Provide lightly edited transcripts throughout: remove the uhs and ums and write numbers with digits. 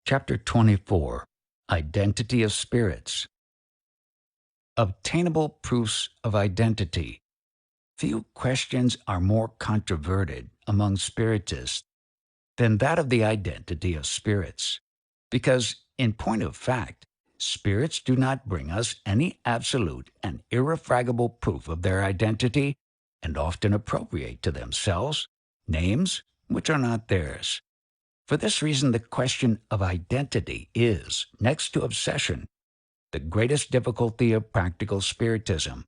Chapter 24, Identity of Spirits. Obtainable proofs of identity. Few questions are more controverted among Spiritists than that of the identity of spirits, because, in point of fact, spirits do not bring us any absolute and irrefragable proof of their identity, and often appropriate to themselves names which are not theirs. For this reason, the question of identity is, next to obsession, the greatest difficulty of practical Spiritism,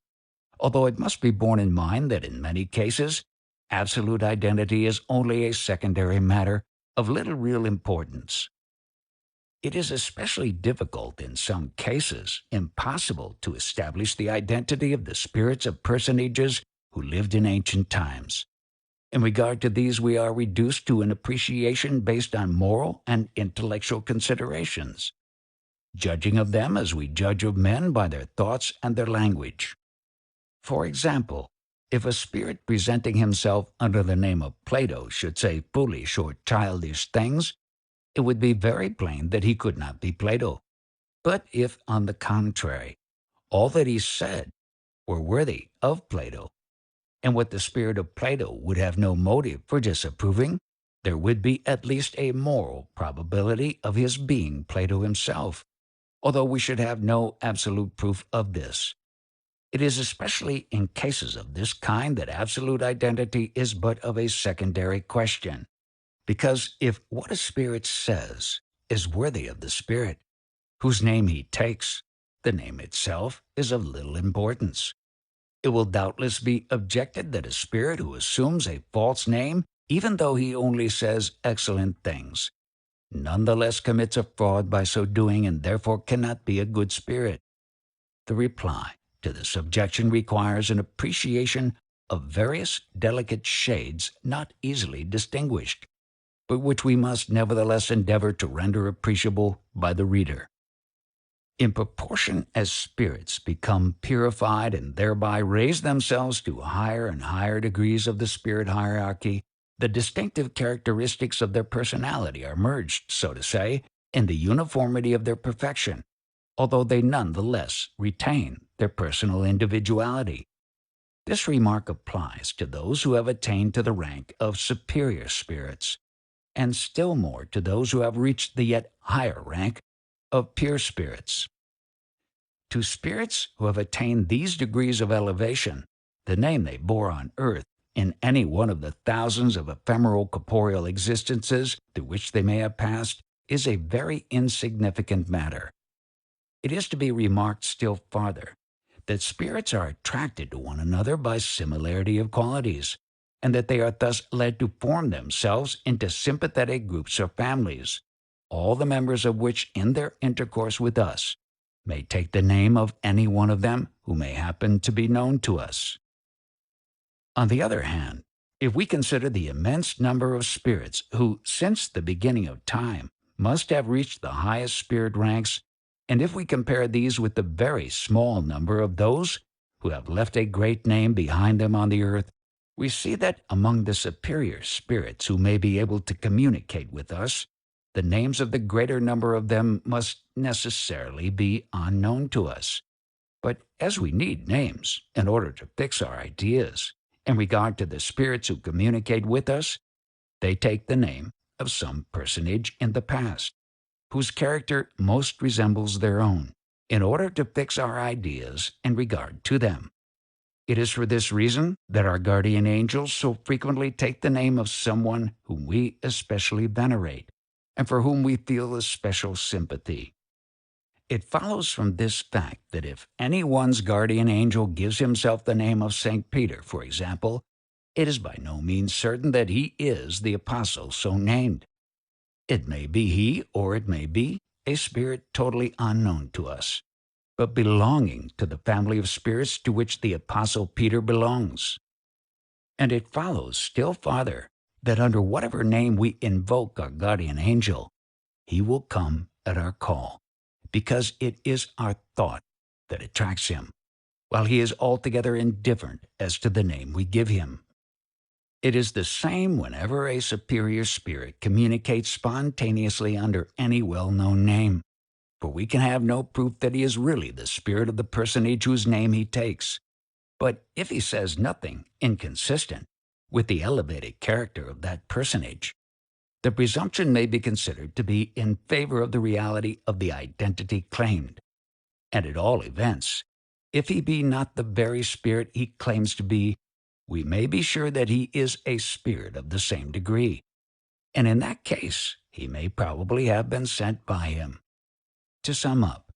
although it must be borne in mind that in many cases, absolute identity is only a secondary matter of little real importance. It is especially difficult, in some cases, impossible to establish the identity of the spirits of personages who lived in ancient times. In regard to these, we are reduced to an appreciation based on moral and intellectual considerations, judging of them as we judge of men by their thoughts and their language. For example, if a spirit presenting himself under the name of Plato should say foolish or childish things, it would be very plain that he could not be Plato. But if, on the contrary, all that he said were worthy of Plato, and what the spirit of Plato would have no motive for disapproving, there would be at least a moral probability of his being Plato himself, although we should have no absolute proof of this. It is especially in cases of this kind that absolute identity is but of a secondary question, because if what a spirit says is worthy of the spirit whose name he takes, the name itself is of little importance. It will doubtless be objected that a spirit who assumes a false name, even though he only says excellent things, none the less commits a fraud by so doing, and therefore cannot be a good spirit. The reply to this objection requires an appreciation of various delicate shades not easily distinguished, but which we must nevertheless endeavor to render appreciable by the reader. In proportion as spirits become purified and thereby raise themselves to higher and higher degrees of the spirit hierarchy, the distinctive characteristics of their personality are merged, so to say, in the uniformity of their perfection, although they none the less retain their personal individuality. This remark applies to those who have attained to the rank of superior spirits, and still more to those who have reached the yet higher rank of pure spirits. To spirits who have attained these degrees of elevation, the name they bore on earth, in any one of the thousands of ephemeral corporeal existences through which they may have passed, is a very insignificant matter. It is to be remarked still farther that spirits are attracted to one another by similarity of qualities, and that they are thus led to form themselves into sympathetic groups or families, all the members of which in their intercourse with us may take the name of any one of them who may happen to be known to us. On the other hand, if we consider the immense number of spirits who, since the beginning of time, must have reached the highest spirit ranks, and if we compare these with the very small number of those who have left a great name behind them on the earth, we see that among the superior spirits who may be able to communicate with us, the names of the greater number of them must necessarily be unknown to us. But as we need names in order to fix our ideas in regard to the spirits who communicate with us, they take the name of some personage in the past, whose character most resembles their own, in order to fix our ideas in regard to them. It is for this reason that our guardian angels so frequently take the name of someone whom we especially venerate, and for whom we feel a special sympathy. It follows from this fact that if any one's guardian angel gives himself the name of St. Peter, for example, it is by no means certain that he is the apostle so named. It may be he, or it may be a spirit totally unknown to us, but belonging to the family of spirits to which the apostle Peter belongs. And it follows still farther that under whatever name we invoke our guardian angel, he will come at our call, because it is our thought that attracts him, while he is altogether indifferent as to the name we give him. It is the same whenever a superior spirit communicates spontaneously under any well-known name, for we can have no proof that he is really the spirit of the personage whose name he takes. But if he says nothing inconsistent with the elevated character of that personage, the presumption may be considered to be in favor of the reality of the identity claimed. And at all events, if he be not the very spirit he claims to be, we may be sure that he is a spirit of the same degree. And in that case, he may probably have been sent by him. To sum up,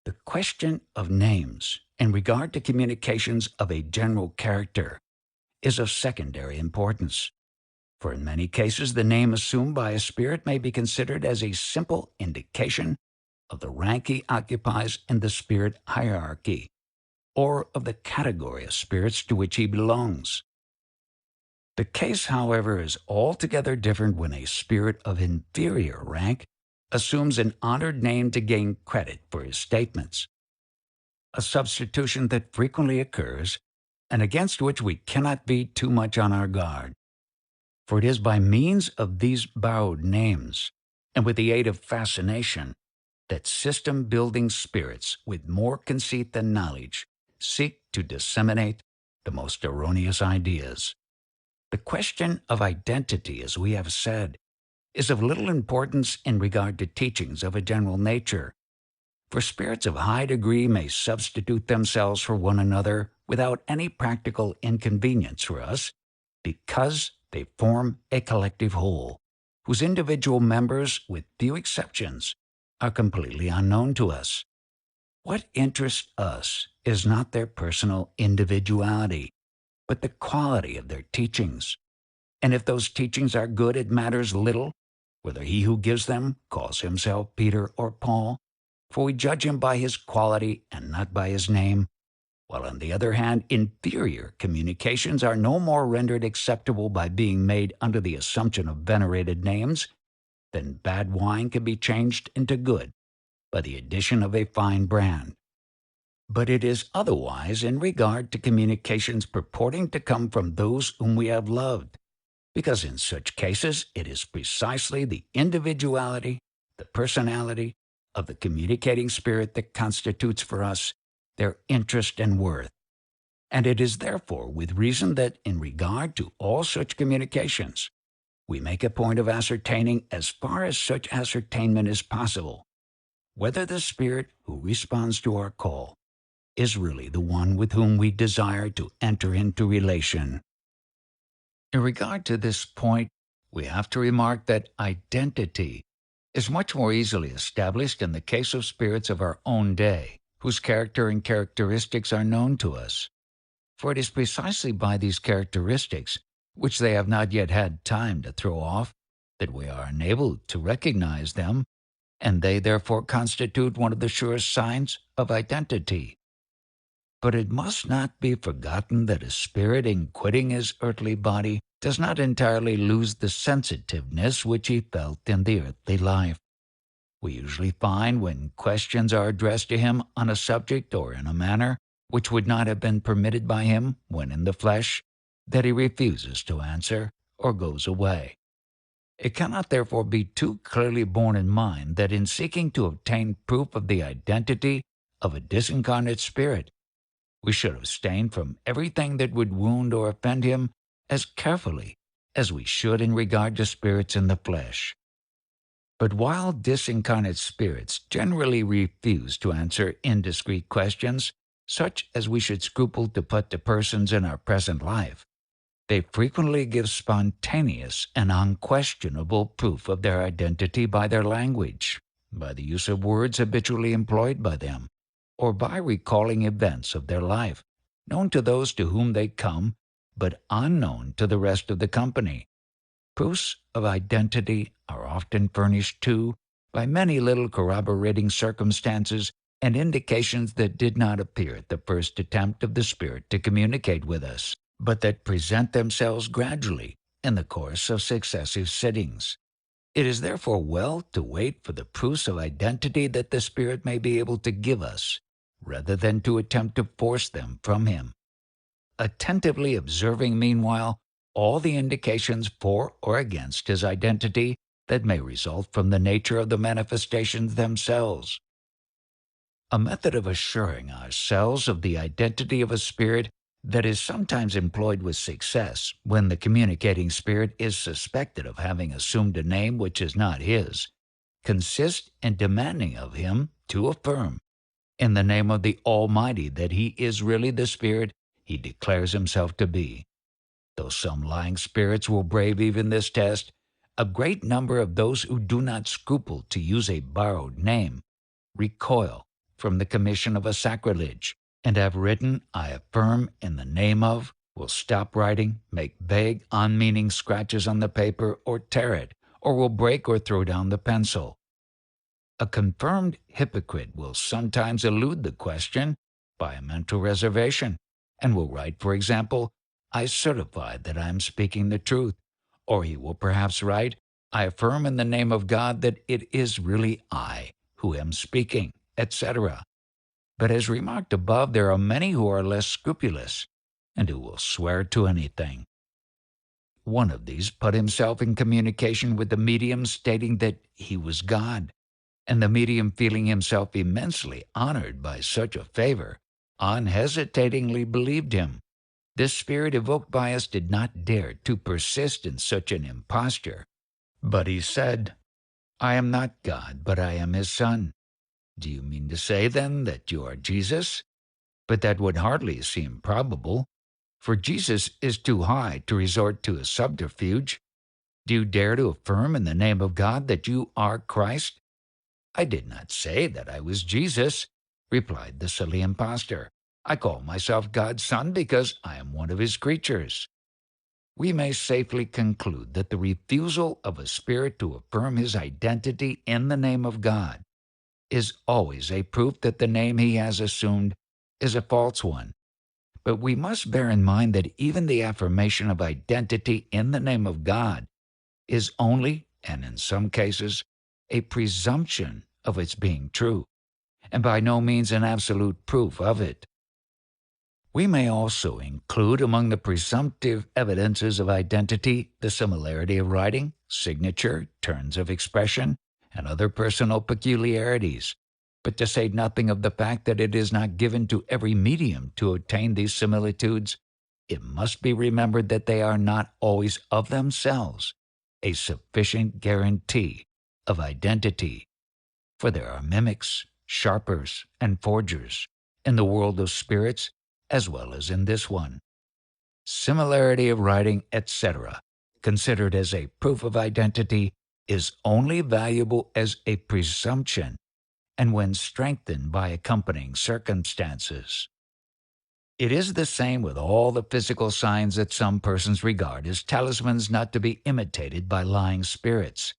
the question of names in regard to communications of a general character is of secondary importance. For in many cases, the name assumed by a spirit may be considered as a simple indication of the rank he occupies in the spirit hierarchy, or of the category of spirits to which he belongs. The case, however, is altogether different when a spirit of inferior rank assumes an honored name to gain credit for his statements, a substitution that frequently occurs and against which we cannot be too much on our guard. For it is by means of these borrowed names, and with the aid of fascination, that system-building spirits with more conceit than knowledge seek to disseminate the most erroneous ideas. The question of identity, as we have said, is of little importance in regard to teachings of a general nature, for spirits of high degree may substitute themselves for one another without any practical inconvenience for us, because they form a collective whole, whose individual members, with few exceptions, are completely unknown to us. What interests us is not their personal individuality, but the quality of their teachings. And if those teachings are good, it matters little whether he who gives them calls himself Peter or Paul, for we judge him by his quality and not by his name, while on the other hand, inferior communications are no more rendered acceptable by being made under the assumption of venerated names than bad wine can be changed into good by the addition of a fine brand. But it is otherwise in regard to communications purporting to come from those whom we have loved, because in such cases it is precisely the individuality, the personality of the communicating spirit that constitutes for us their interest and worth. And it is therefore with reason that in regard to all such communications, we make a point of ascertaining, as far as such ascertainment is possible, whether the spirit who responds to our call is really the one with whom we desire to enter into relation. In regard to this point, we have to remark that identity is much more easily established in the case of spirits of our own day, whose character and characteristics are known to us. For it is precisely by these characteristics, which they have not yet had time to throw off, that we are enabled to recognize them, and they therefore constitute one of the surest signs of identity. But it must not be forgotten that a spirit in quitting his earthly body does not entirely lose the sensitiveness which he felt in the earthly life. We usually find when questions are addressed to him on a subject or in a manner which would not have been permitted by him when in the flesh, that he refuses to answer or goes away. It cannot therefore be too clearly borne in mind that in seeking to obtain proof of the identity of a disincarnate spirit, we should abstain from everything that would wound or offend him as carefully as we should in regard to spirits in the flesh. But while disincarnate spirits generally refuse to answer indiscreet questions, such as we should scruple to put to persons in our present life, they frequently give spontaneous and unquestionable proof of their identity by their language, by the use of words habitually employed by them, or by recalling events of their life, known to those to whom they come, but unknown to the rest of the company. Proofs of identity are often furnished, too, by many little corroborating circumstances and indications that did not appear at the first attempt of the spirit to communicate with us, but that present themselves gradually in the course of successive sittings. It is therefore well to wait for the proofs of identity that the spirit may be able to give us, rather than to attempt to force them from him. Attentively observing, meanwhile, all the indications for or against his identity that may result from the nature of the manifestations themselves. A method of assuring ourselves of the identity of a spirit that is sometimes employed with success when the communicating spirit is suspected of having assumed a name which is not his, consists in demanding of him to affirm, in the name of the Almighty, that he is really the spirit he declares himself to be. Though some lying spirits will brave even this test, a great number of those who do not scruple to use a borrowed name recoil from the commission of a sacrilege, and have written, "I affirm in the name of," will stop writing, make vague, unmeaning scratches on the paper, or tear it, or will break or throw down the pencil. A confirmed hypocrite will sometimes elude the question by a mental reservation, and will write, for example, "I certify that I am speaking the truth," or he will perhaps write, "I affirm in the name of God that it is really I who am speaking," etc. But as remarked above, there are many who are less scrupulous, and who will swear to anything. One of these put himself in communication with the medium, stating that he was God, and the medium, feeling himself immensely honored by such a favor, unhesitatingly believed him. This spirit evoked by us did not dare to persist in such an imposture, but he said, "I am not God, but I am his son." "Do you mean to say, then, that you are Jesus?" But that would hardly seem probable, for Jesus is too high to resort to a subterfuge. "Do you dare to affirm in the name of God that you are Christ?" "I did not say that I was Jesus," replied the silly impostor. "I call myself God's son because I am one of his creatures." We may safely conclude that the refusal of a spirit to affirm his identity in the name of God is always a proof that the name he has assumed is a false one. But we must bear in mind that even the affirmation of identity in the name of God is only, and in some cases, a presumption of its being true, and by no means an absolute proof of it. We may also include among the presumptive evidences of identity the similarity of writing, signature, turns of expression, and other personal peculiarities, but to say nothing of the fact that it is not given to every medium to attain these similitudes, it must be remembered that they are not always of themselves a sufficient guarantee of identity, for there are mimics, sharpers, and forgers in the world of spirits as well as in this one. Similarity of writing, etc., considered as a proof of identity, is only valuable as a presumption and when strengthened by accompanying circumstances. It is the same with all the physical signs that some persons regard as talismans not to be imitated by lying spirits.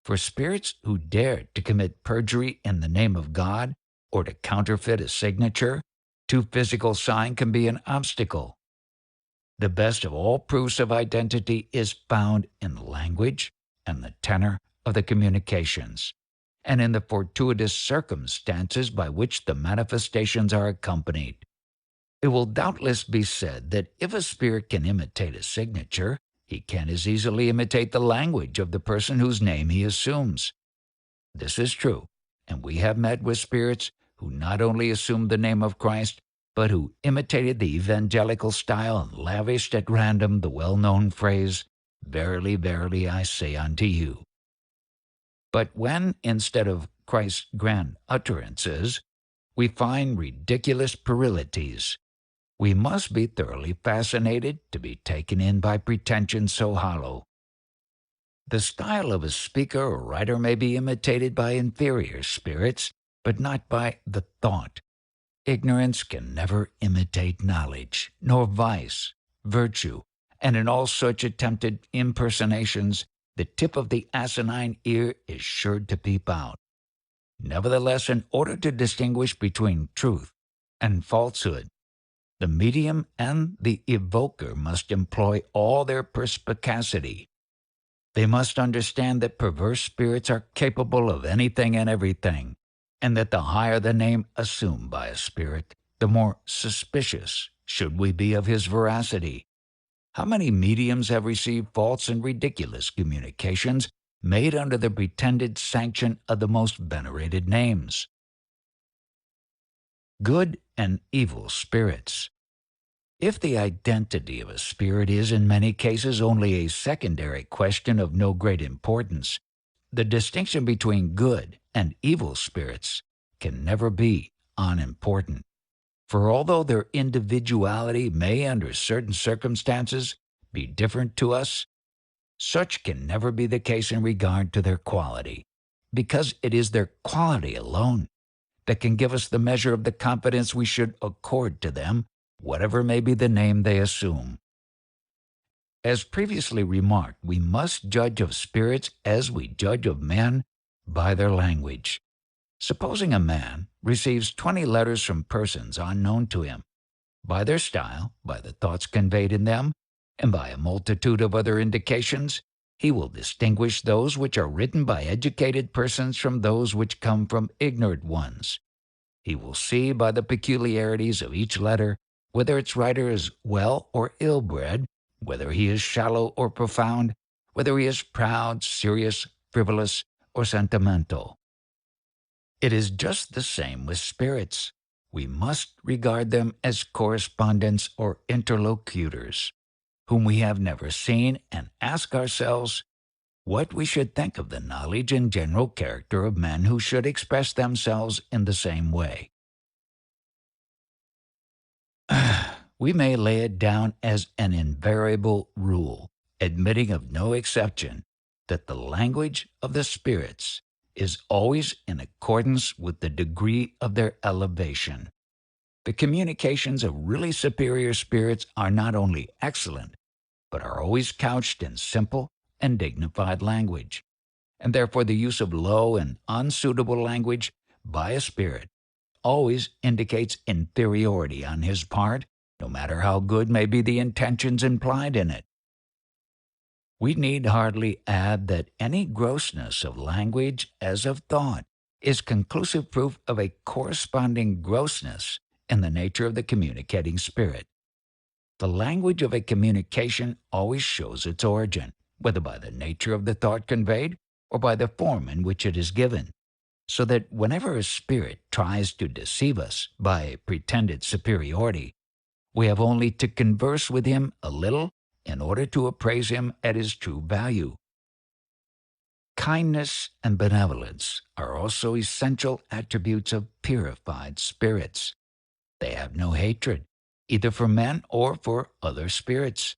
For spirits who dare to commit perjury in the name of God or to counterfeit a signature, to physical sign can be an obstacle. The best of all proofs of identity is found in the language and the tenor of the communications, and in the fortuitous circumstances by which the manifestations are accompanied. It will doubtless be said that if a spirit can imitate a signature, he can as easily imitate the language of the person whose name he assumes. This is true, and we have met with spirits who not only assumed the name of Christ, but who imitated the evangelical style and lavished at random the well-known phrase, "Verily, verily, I say unto you." But when, instead of Christ's grand utterances, we find ridiculous puerilities, we must be thoroughly fascinated to be taken in by pretensions so hollow. The style of a speaker or writer may be imitated by inferior spirits, but not by the thought. Ignorance can never imitate knowledge, nor vice, virtue, and in all such attempted impersonations, the tip of the asinine ear is sure to peep out. Nevertheless, in order to distinguish between truth and falsehood, the medium and the evoker must employ all their perspicacity. They must understand that perverse spirits are capable of anything and everything, and that the higher the name assumed by a spirit, the more suspicious should we be of his veracity. How many mediums have received false and ridiculous communications made under the pretended sanction of the most venerated names? Good and evil spirits. If the identity of a spirit is in many cases only a secondary question of no great importance, the distinction between good and evil spirits can never be unimportant. For although their individuality may, under certain circumstances, be different to us, such can never be the case in regard to their quality, because it is their quality alone that can give us the measure of the confidence we should accord to them, whatever may be the name they assume. As previously remarked, we must judge of spirits as we judge of men by their language. Supposing a man receives 20 letters from persons unknown to him, by their style, by the thoughts conveyed in them, and by a multitude of other indications, he will distinguish those which are written by educated persons from those which come from ignorant ones. He will see by the peculiarities of each letter whether its writer is well or ill-bred, whether he is shallow or profound, whether he is proud, serious, frivolous, or sentimental. It is just the same with spirits. We must regard them as correspondents or interlocutors, whom we have never seen, and ask ourselves what we should think of the knowledge and general character of men who should express themselves in the same way. We may lay it down as an invariable rule, admitting of no exception, that the language of the spirits is always in accordance with the degree of their elevation. The communications of really superior spirits are not only excellent, but are always couched in simple and dignified language, and therefore the use of low and unsuitable language by a spirit always indicates inferiority on his part, no matter how good may be the intentions implied in it. We need hardly add that any grossness of language as of thought is conclusive proof of a corresponding grossness in the nature of the communicating spirit. The language of a communication always shows its origin, whether by the nature of the thought conveyed or by the form in which it is given, so that whenever a spirit tries to deceive us by a pretended superiority, we have only to converse with him a little in order to appraise him at his true value. Kindness and benevolence are also essential attributes of purified spirits. They have no hatred, either for men or for other spirits.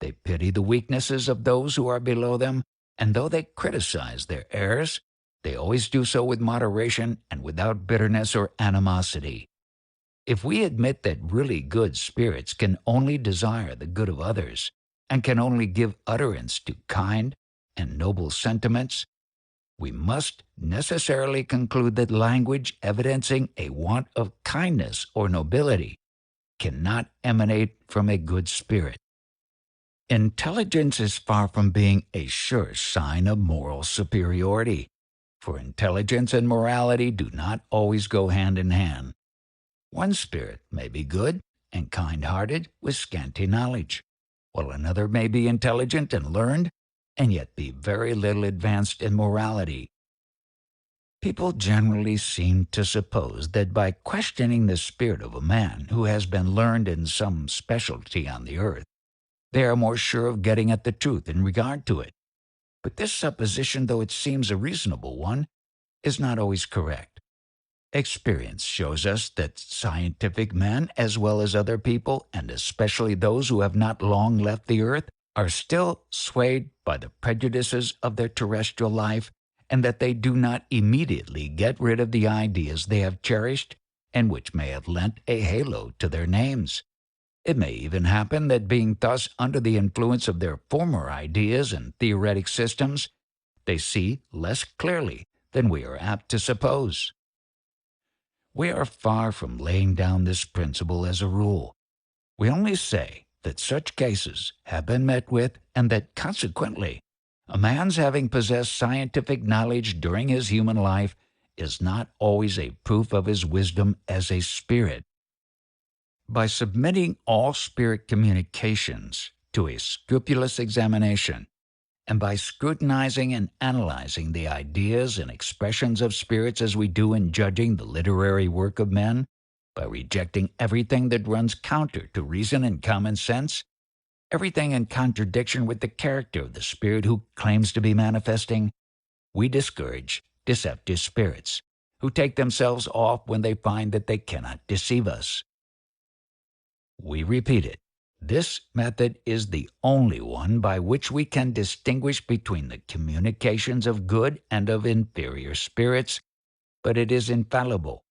They pity the weaknesses of those who are below them, and though they criticize their errors, they always do so with moderation and without bitterness or animosity. If we admit that really good spirits can only desire the good of others, and can only give utterance to kind and noble sentiments, we must necessarily conclude that language evidencing a want of kindness or nobility cannot emanate from a good spirit. Intelligence is far from being a sure sign of moral superiority, for intelligence and morality do not always go hand in hand. One spirit may be good and kind-hearted with scanty knowledge, while another may be intelligent and learned and yet be very little advanced in morality. People generally seem to suppose that by questioning the spirit of a man who has been learned in some specialty on the earth, they are more sure of getting at the truth in regard to it. But this supposition, though it seems a reasonable one, is not always correct. Experience shows us that scientific men, as well as other people, and especially those who have not long left the earth, are still swayed by the prejudices of their terrestrial life, and that they do not immediately get rid of the ideas they have cherished and which may have lent a halo to their names. It may even happen that being thus under the influence of their former ideas and theoretic systems, they see less clearly than we are apt to suppose. We are far from laying down this principle as a rule. We only say that such cases have been met with, and that consequently, a man's having possessed scientific knowledge during his human life is not always a proof of his wisdom as a spirit. By submitting all spirit communications to a scrupulous examination, and by scrutinizing and analyzing the ideas and expressions of spirits as we do in judging the literary work of men, by rejecting everything that runs counter to reason and common sense, everything in contradiction with the character of the spirit who claims to be manifesting, we discourage deceptive spirits who take themselves off when they find that they cannot deceive us. We repeat it. This method is the only one by which we can distinguish between the communications of good and of inferior spirits, but it is infallible,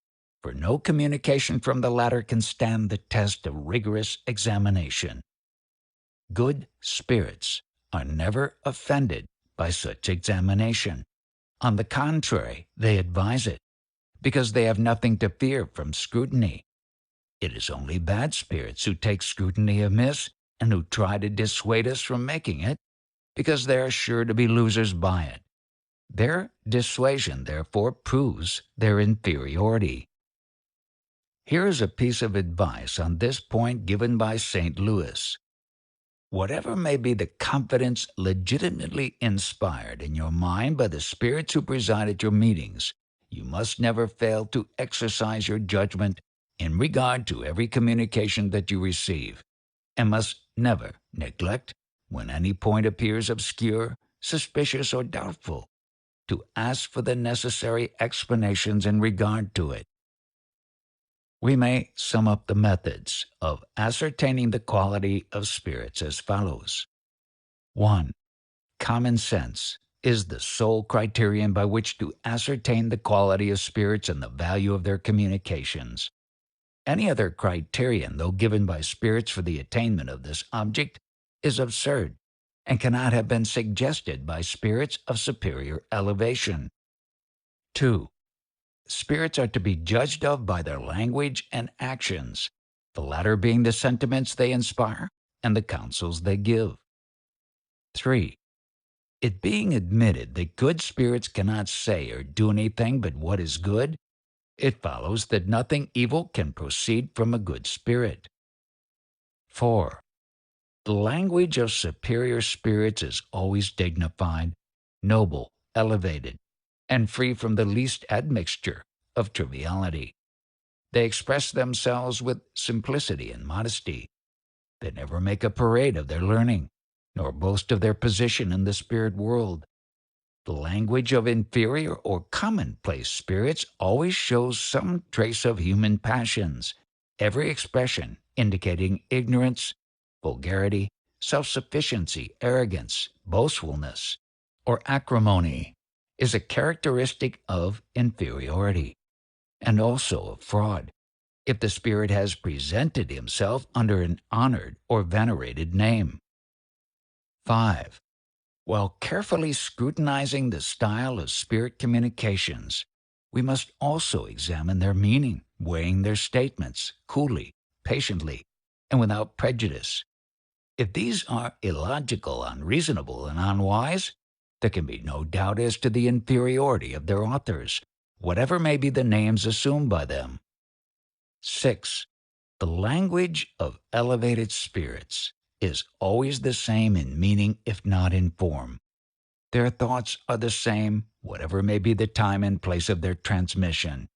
for no communication from the latter can stand the test of rigorous examination. Good spirits are never offended by such examination. On the contrary, they advise it, because they have nothing to fear from scrutiny. It is only bad spirits who take scrutiny amiss and who try to dissuade us from making it, because they are sure to be losers by it. Their dissuasion, therefore, proves their inferiority. Here is a piece of advice on this point given by St. Louis. Whatever may be the confidence legitimately inspired in your mind by the spirits who preside at your meetings, you must never fail to exercise your judgment in regard to every communication that you receive, and must never neglect, when any point appears obscure, suspicious, or doubtful, to ask for the necessary explanations in regard to it. We may sum up the methods of ascertaining the quality of spirits as follows. 1. Common sense is the sole criterion by which to ascertain the quality of spirits and the value of their communications. Any other criterion, though given by spirits for the attainment of this object, is absurd and cannot have been suggested by spirits of superior elevation. 2. Spirits are to be judged of by their language and actions, the latter being the sentiments they inspire and the counsels they give. 3. It being admitted that good spirits cannot say or do anything but what is good, it follows that nothing evil can proceed from a good spirit. 4. The language of superior spirits is always dignified, noble, elevated, and free from the least admixture of triviality. They express themselves with simplicity and modesty. They never make a parade of their learning, nor boast of their position in the spirit world. The language of inferior or commonplace spirits always shows some trace of human passions, every expression indicating ignorance, vulgarity, self-sufficiency, arrogance, boastfulness, or acrimony, is a characteristic of inferiority, and also of fraud, if the spirit has presented himself under an honored or venerated name. 5. While carefully scrutinizing the style of spirit communications, we must also examine their meaning, weighing their statements coolly, patiently, and without prejudice. If these are illogical, unreasonable, and unwise, there can be no doubt as to the inferiority of their authors, whatever may be the names assumed by them. 6. The language of elevated spirits is always the same in meaning if not in form. Their thoughts are the same, whatever may be the time and place of their transmission.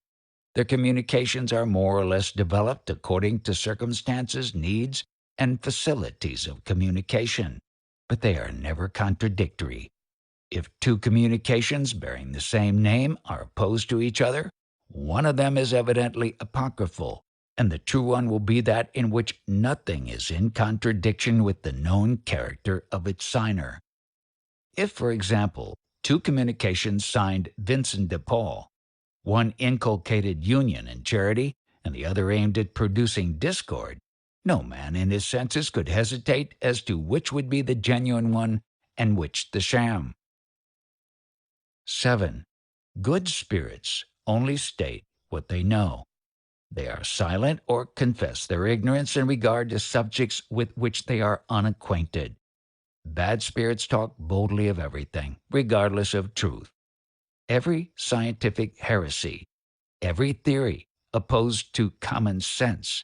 Their communications are more or less developed according to circumstances, needs, and facilities of communication, but they are never contradictory. If two communications bearing the same name are opposed to each other, one of them is evidently apocryphal, and the true one will be that in which nothing is in contradiction with the known character of its signer. If, for example, two communications signed Vincent de Paul, one inculcated union and charity, and the other aimed at producing discord, no man in his senses could hesitate as to which would be the genuine one and which the sham. 7. Good spirits only state what they know. They are silent or confess their ignorance in regard to subjects with which they are unacquainted. Bad spirits talk boldly of everything, regardless of truth. Every scientific heresy, every theory opposed to common sense,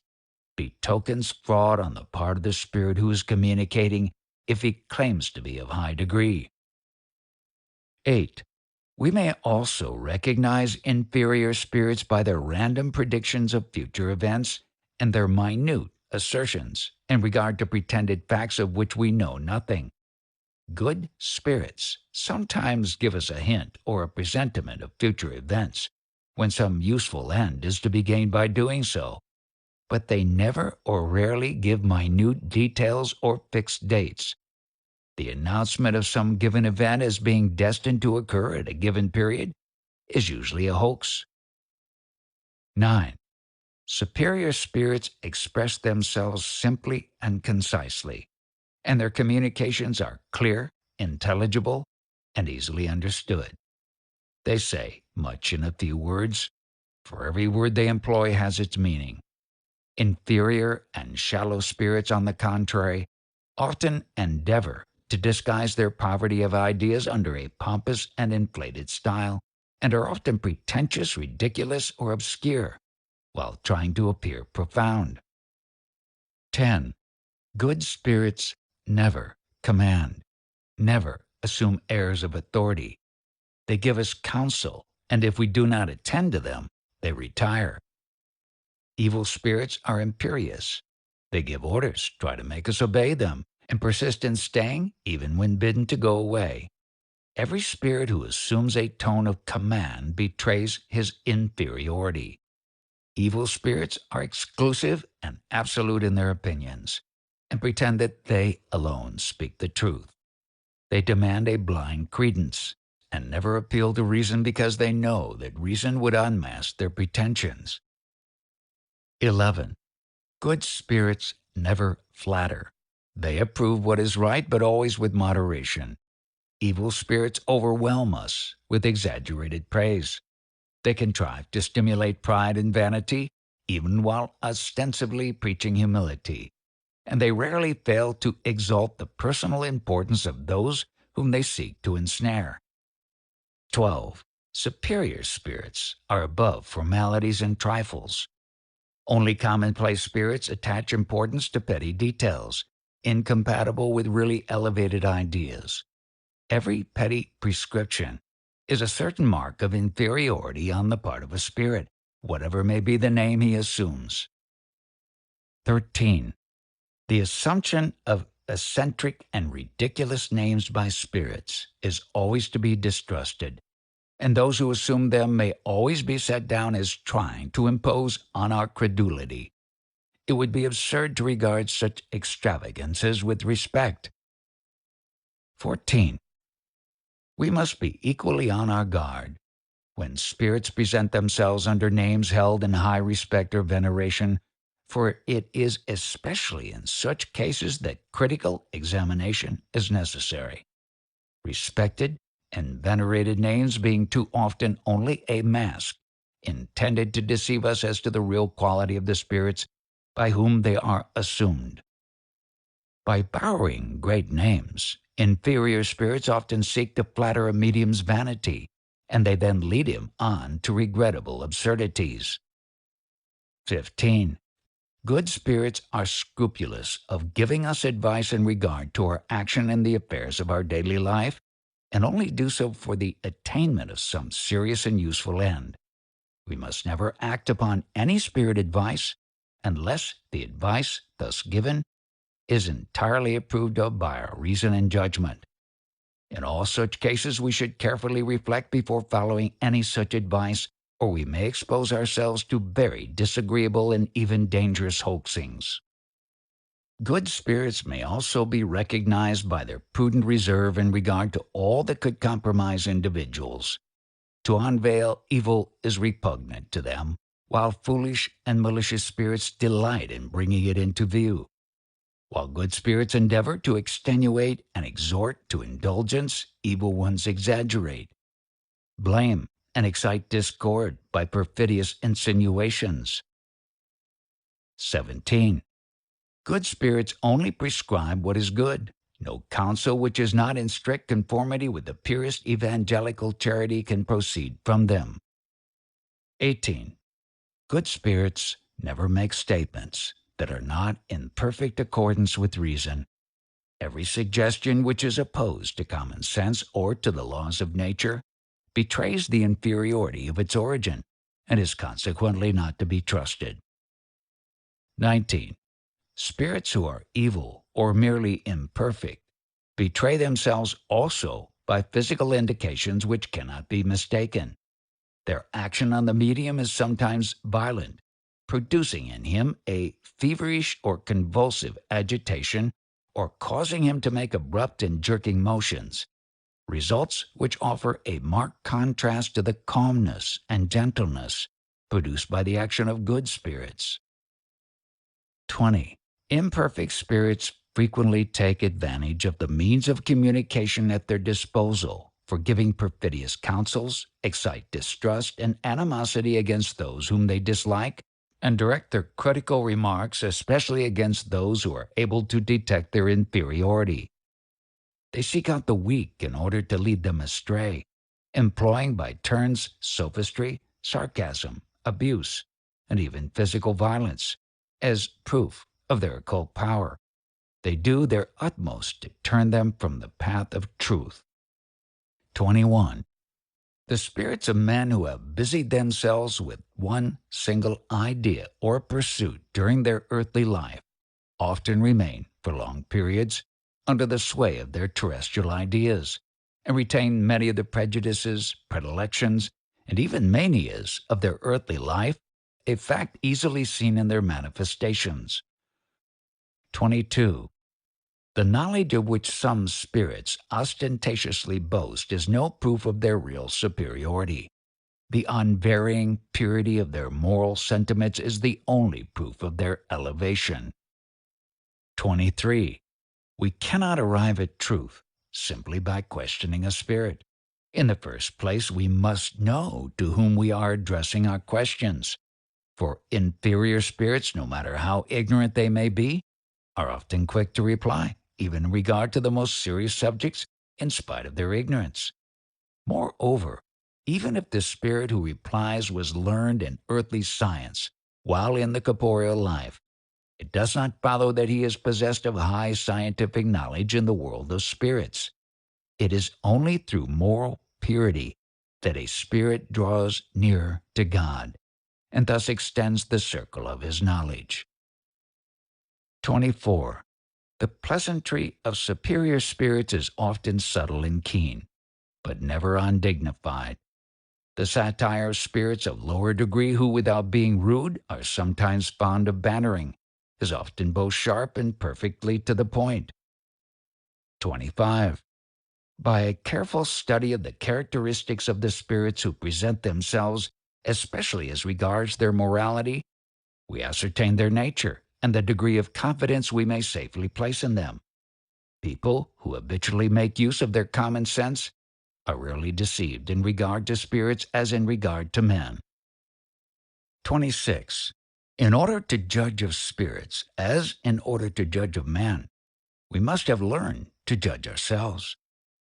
betokens fraud on the part of the spirit who is communicating if he claims to be of high degree. 8. We may also recognize inferior spirits by their random predictions of future events and their minute assertions in regard to pretended facts of which we know nothing. Good spirits sometimes give us a hint or a presentiment of future events when some useful end is to be gained by doing so, but they never or rarely give minute details or fixed dates. The announcement of some given event as being destined to occur at a given period is usually a hoax. 9. Superior spirits express themselves simply and concisely, and their communications are clear, intelligible, and easily understood. They say much in a few words, for every word they employ has its meaning. Inferior and shallow spirits, on the contrary, often endeavor to disguise their poverty of ideas under a pompous and inflated style, and are often pretentious, ridiculous, or obscure, while trying to appear profound. 10. Good spirits never command, never assume airs of authority. They give us counsel, and if we do not attend to them, they retire. Evil spirits are imperious. They give orders, try to make us obey them, and persist in staying even when bidden to go away. Every spirit who assumes a tone of command betrays his inferiority. Evil spirits are exclusive and absolute in their opinions, and pretend that they alone speak the truth. They demand a blind credence, and never appeal to reason because they know that reason would unmask their pretensions. 11. Good spirits never flatter. They approve what is right, but always with moderation. Evil spirits overwhelm us with exaggerated praise. They contrive to stimulate pride and vanity, even while ostensibly preaching humility. And they rarely fail to exalt the personal importance of those whom they seek to ensnare. 12. Superior spirits are above formalities and trifles. Only commonplace spirits attach importance to petty details, incompatible with really elevated ideas. Every petty prescription is a certain mark of inferiority on the part of a spirit, whatever may be the name he assumes. 13. The assumption of eccentric and ridiculous names by spirits is always to be distrusted, and those who assume them may always be set down as trying to impose on our credulity. It would be absurd to regard such extravagances with respect. 14. We must be equally on our guard when spirits present themselves under names held in high respect or veneration, for it is especially in such cases that critical examination is necessary. Respected and venerated names being too often only a mask intended to deceive us as to the real quality of the spirits by whom they are assumed. By borrowing great names, inferior spirits often seek to flatter a medium's vanity, and they then lead him on to regrettable absurdities. 15. Good spirits are scrupulous of giving us advice in regard to our action in the affairs of our daily life, and only do so for the attainment of some serious and useful end. We must never act upon any spirit advice unless the advice thus given is entirely approved of by our reason and judgment. In all such cases, we should carefully reflect before following any such advice, or we may expose ourselves to very disagreeable and even dangerous hoaxings. Good spirits may also be recognized by their prudent reserve in regard to all that could compromise individuals. To unveil evil is repugnant to them, while foolish and malicious spirits delight in bringing it into view. While good spirits endeavor to extenuate and exhort to indulgence, evil ones exaggerate, blame, and excite discord by perfidious insinuations. 17. Good spirits only prescribe what is good. No counsel which is not in strict conformity with the purest evangelical charity can proceed from them. 18. Good spirits never make statements that are not in perfect accordance with reason. Every suggestion which is opposed to common sense or to the laws of nature betrays the inferiority of its origin and is consequently not to be trusted. 19. Spirits who are evil or merely imperfect betray themselves also by physical indications which cannot be mistaken. Their action on the medium is sometimes violent, producing in him a feverish or convulsive agitation or causing him to make abrupt and jerking motions, results which offer a marked contrast to the calmness and gentleness produced by the action of good spirits. 20. Imperfect spirits frequently take advantage of the means of communication at their disposal for giving perfidious counsels, excite distrust and animosity against those whom they dislike, and direct their critical remarks especially against those who are able to detect their inferiority. They seek out the weak in order to lead them astray, employing by turns sophistry, sarcasm, abuse, and even physical violence as proof of their occult power. They do their utmost to turn them from the path of truth. 21. The spirits of men who have busied themselves with one single idea or pursuit during their earthly life often remain, for long periods, under the sway of their terrestrial ideas, and retain many of the prejudices, predilections, and even manias of their earthly life, a fact easily seen in their manifestations. 22. The knowledge of which some spirits ostentatiously boast is no proof of their real superiority. The unvarying purity of their moral sentiments is the only proof of their elevation. 23. We cannot arrive at truth simply by questioning a spirit. In the first place, we must know to whom we are addressing our questions, for inferior spirits, no matter how ignorant they may be, are often quick to reply, even in regard to the most serious subjects, in spite of their ignorance. Moreover, even if the spirit who replies was learned in earthly science while in the corporeal life, it does not follow that he is possessed of high scientific knowledge in the world of spirits. It is only through moral purity that a spirit draws nearer to God, and thus extends the circle of his knowledge. 24. The pleasantry of superior spirits is often subtle and keen, but never undignified. The satire of spirits of lower degree who, without being rude, are sometimes fond of bantering, is often both sharp and perfectly to the point. 25. By a careful study of the characteristics of the spirits who present themselves, especially as regards their morality, we ascertain their nature and the degree of confidence we may safely place in them. People who habitually make use of their common sense are rarely deceived in regard to spirits as in regard to men. 26. In order to judge of spirits, as in order to judge of men, we must have learned to judge ourselves.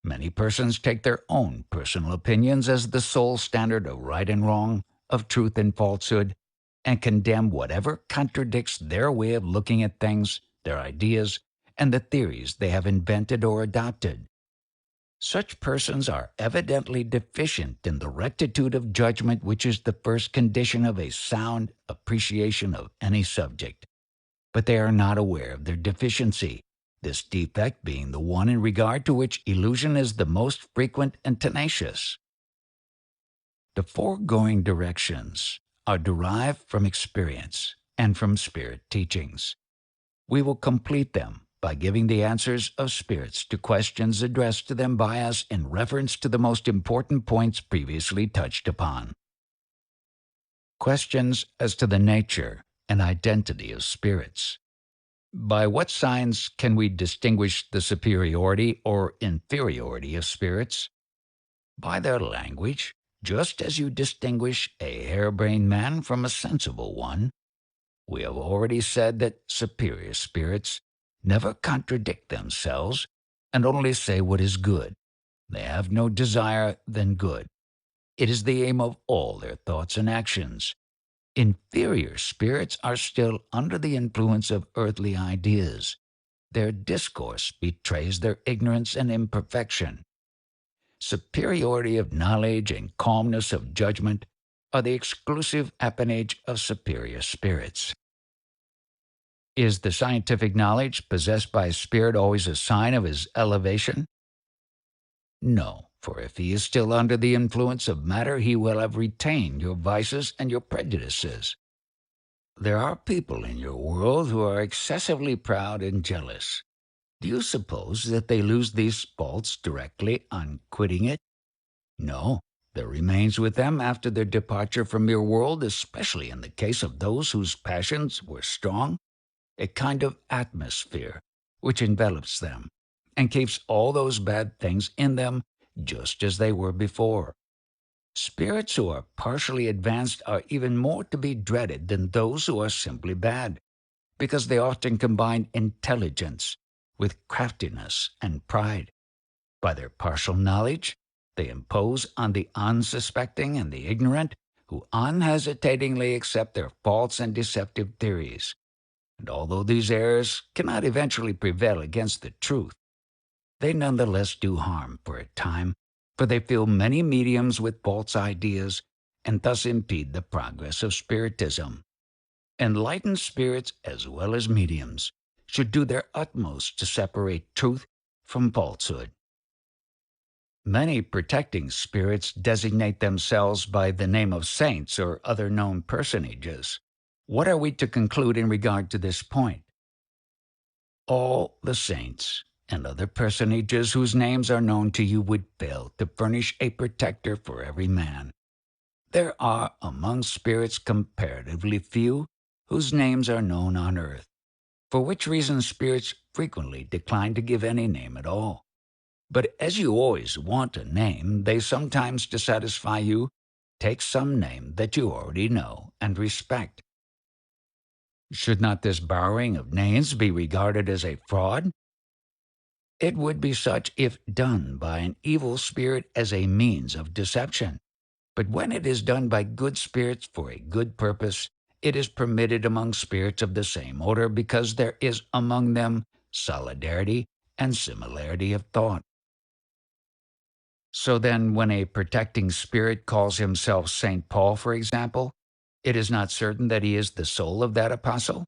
Many persons take their own personal opinions as the sole standard of right and wrong, of truth and falsehood, and condemn whatever contradicts their way of looking at things, their ideas, and the theories they have invented or adopted. Such persons are evidently deficient in the rectitude of judgment which is the first condition of a sound appreciation of any subject. But they are not aware of their deficiency, this defect being the one in regard to which illusion is the most frequent and tenacious. The foregoing directions are derived from experience and from spirit teachings. We will complete them by giving the answers of spirits to questions addressed to them by us in reference to the most important points previously touched upon. Questions as to the nature and identity of spirits. By what signs can we distinguish the superiority or inferiority of spirits? By their language, just as you distinguish a harebrained man from a sensible one. We have already said that superior spirits never contradict themselves and only say what is good. They have no desire than good. It is the aim of all their thoughts and actions. Inferior spirits are still under the influence of earthly ideas. their discourse betrays their ignorance and imperfection. Superiority of knowledge and calmness of judgment are the exclusive appanage of superior spirits. Is the scientific knowledge possessed by a spirit always a sign of his elevation? No, for if he is still under the influence of matter, he will have retained your vices and your prejudices. There are people in your world who are excessively proud and jealous. Do you suppose that they lose these faults directly on quitting it? No, there remains with them after their departure from your world, especially in the case of those whose passions were strong, a kind of atmosphere which envelops them and keeps all those bad things in them just as they were before. Spirits who are partially advanced are even more to be dreaded than those who are simply bad, because they often combine intelligence with craftiness and pride. By their partial knowledge, they impose on the unsuspecting and the ignorant, who unhesitatingly accept their false and deceptive theories. And although these errors cannot eventually prevail against the truth, they nonetheless do harm for a time, for they fill many mediums with false ideas and thus impede the progress of Spiritism. Enlightened spirits, as well as mediums, should do their utmost to separate truth from falsehood. Many protecting spirits designate themselves by the name of saints or other known personages. What are we to conclude in regard to this point? All the saints and other personages whose names are known to you would fail to furnish a protector for every man. There are among spirits comparatively few whose names are known on earth, for which reason spirits frequently decline to give any name at all. But as you always want a name, they sometimes, to satisfy you, take some name that you already know and respect. Should not this borrowing of names be regarded as a fraud? It would be such if done by an evil spirit as a means of deception. But when it is done by good spirits for a good purpose, it is permitted among spirits of the same order because there is among them solidarity and similarity of thought. So then, when a protecting spirit calls himself St. Paul, for example, it is not certain that he is the soul of that apostle?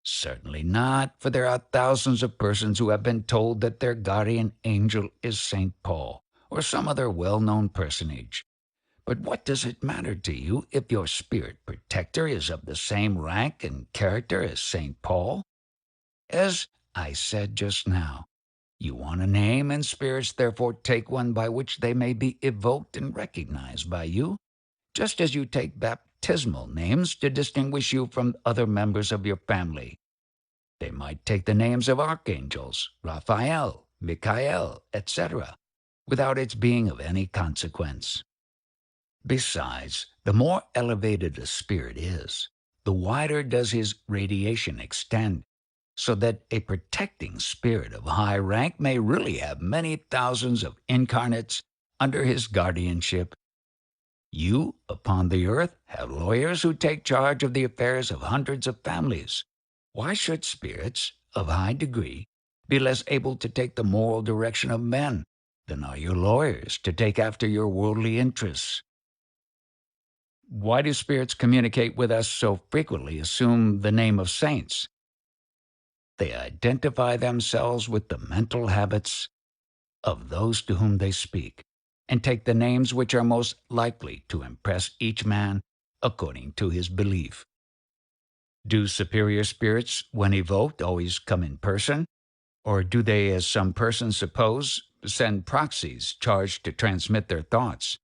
Certainly not, for there are thousands of persons who have been told that their guardian angel is St. Paul, or some other well-known personage. But what does it matter to you if your spirit protector is of the same rank and character as St. Paul? As I said just now, you want a name, and spirits therefore take one by which they may be evoked and recognized by you, just as you take baptismal names to distinguish you from other members of your family. They might take the names of archangels, Raphael, Michael, etc., without its being of any consequence. Besides, the more elevated a spirit is, the wider does his radiation extend, so that a protecting spirit of high rank may really have many thousands of incarnates under his guardianship. You, upon the earth, have lawyers who take charge of the affairs of hundreds of families. Why should spirits of high degree be less able to take the moral direction of men than are your lawyers to take after your worldly interests? Why do spirits communicate with us so frequently assume the name of saints? They identify themselves with the mental habits of those to whom they speak, and take the names which are most likely to impress each man according to his belief. Do superior spirits, when evoked, always come in person? Or do they, as some persons suppose, send proxies charged to transmit their thoughts?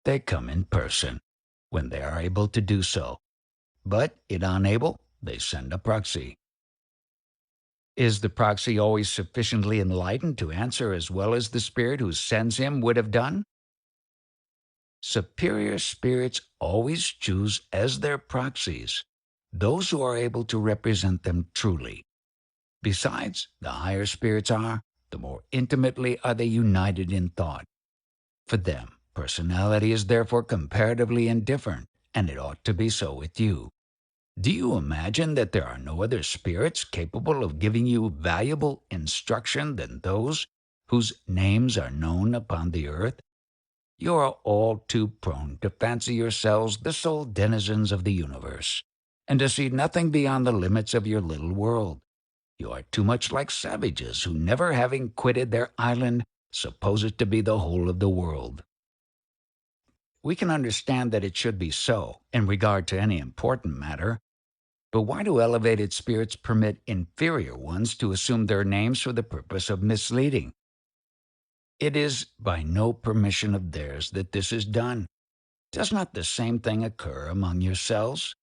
They come in person, when they are able to do so. But, if unable, they send a proxy. Is the proxy always sufficiently enlightened to answer as well as the spirit who sends him would have done? Superior spirits always choose as their proxies those who are able to represent them truly. Besides, the higher spirits are, the more intimately are they united in thought. For them, personality is therefore comparatively indifferent, and it ought to be so with you. Do you imagine that there are no other spirits capable of giving you valuable instruction than those whose names are known upon the earth? You are all too prone to fancy yourselves the sole denizens of the universe, and to see nothing beyond the limits of your little world. You are too much like savages who, never having quitted their island, suppose it to be the whole of the world. We can understand that it should be so in regard to any important matter, but why do elevated spirits permit inferior ones to assume their names for the purpose of misleading? It is by no permission of theirs that this is done. Does not the same thing occur among yourselves?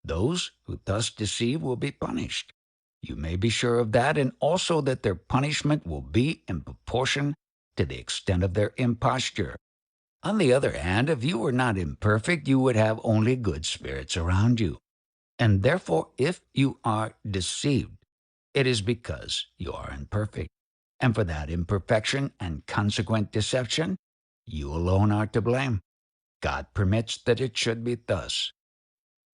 Those who thus deceive will be punished. You may be sure of that, and also that their punishment will be in proportion to the extent of their imposture. On the other hand, if you were not imperfect, you would have only good spirits around you. And therefore, if you are deceived, it is because you are imperfect. And for that imperfection and consequent deception, you alone are to blame. God permits that it should be thus,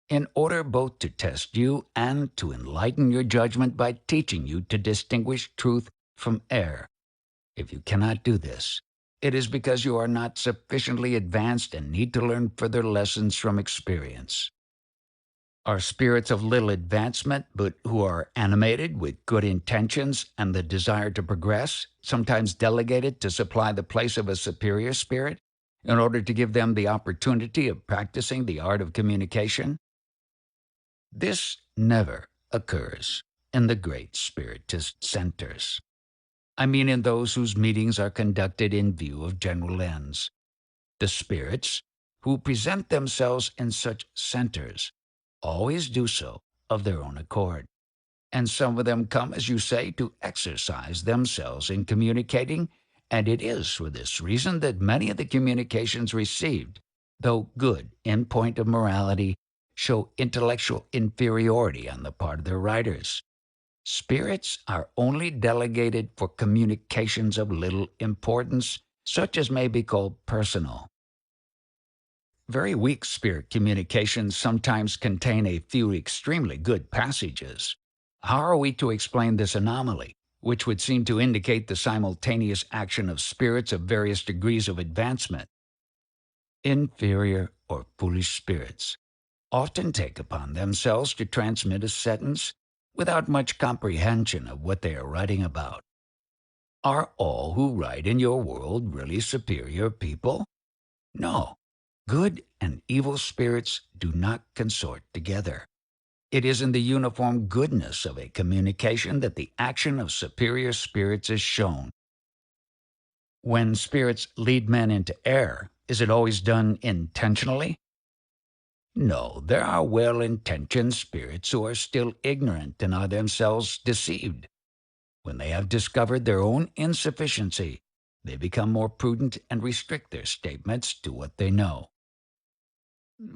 in order both to test you and to enlighten your judgment by teaching you to distinguish truth from error. If you cannot do this, it is because you are not sufficiently advanced and need to learn further lessons from experience. Are spirits of little advancement, but who are animated with good intentions and the desire to progress, sometimes delegated to supply the place of a superior spirit in order to give them the opportunity of practicing the art of communication? This never occurs in the great spiritist centers. I mean in those whose meetings are conducted in view of general ends. The spirits who present themselves in such centers always do so of their own accord. And some of them come, as you say, to exercise themselves in communicating, and it is for this reason that many of the communications received, though good in point of morality, show intellectual inferiority on the part of their writers. Spirits are only delegated for communications of little importance, such as may be called personal. Very weak spirit communications sometimes contain a few extremely good passages. How are we to explain this anomaly, which would seem to indicate the simultaneous action of spirits of various degrees of advancement? Inferior or foolish spirits often take upon themselves to transmit a sentence without much comprehension of what they are writing about. Are all who write in your world really superior people? No. Good and evil spirits do not consort together. It is in the uniform goodness of a communication that the action of superior spirits is shown. When spirits lead men into error, is it always done intentionally? No, there are well-intentioned spirits who are still ignorant and are themselves deceived. When they have discovered their own insufficiency, they become more prudent and restrict their statements to what they know.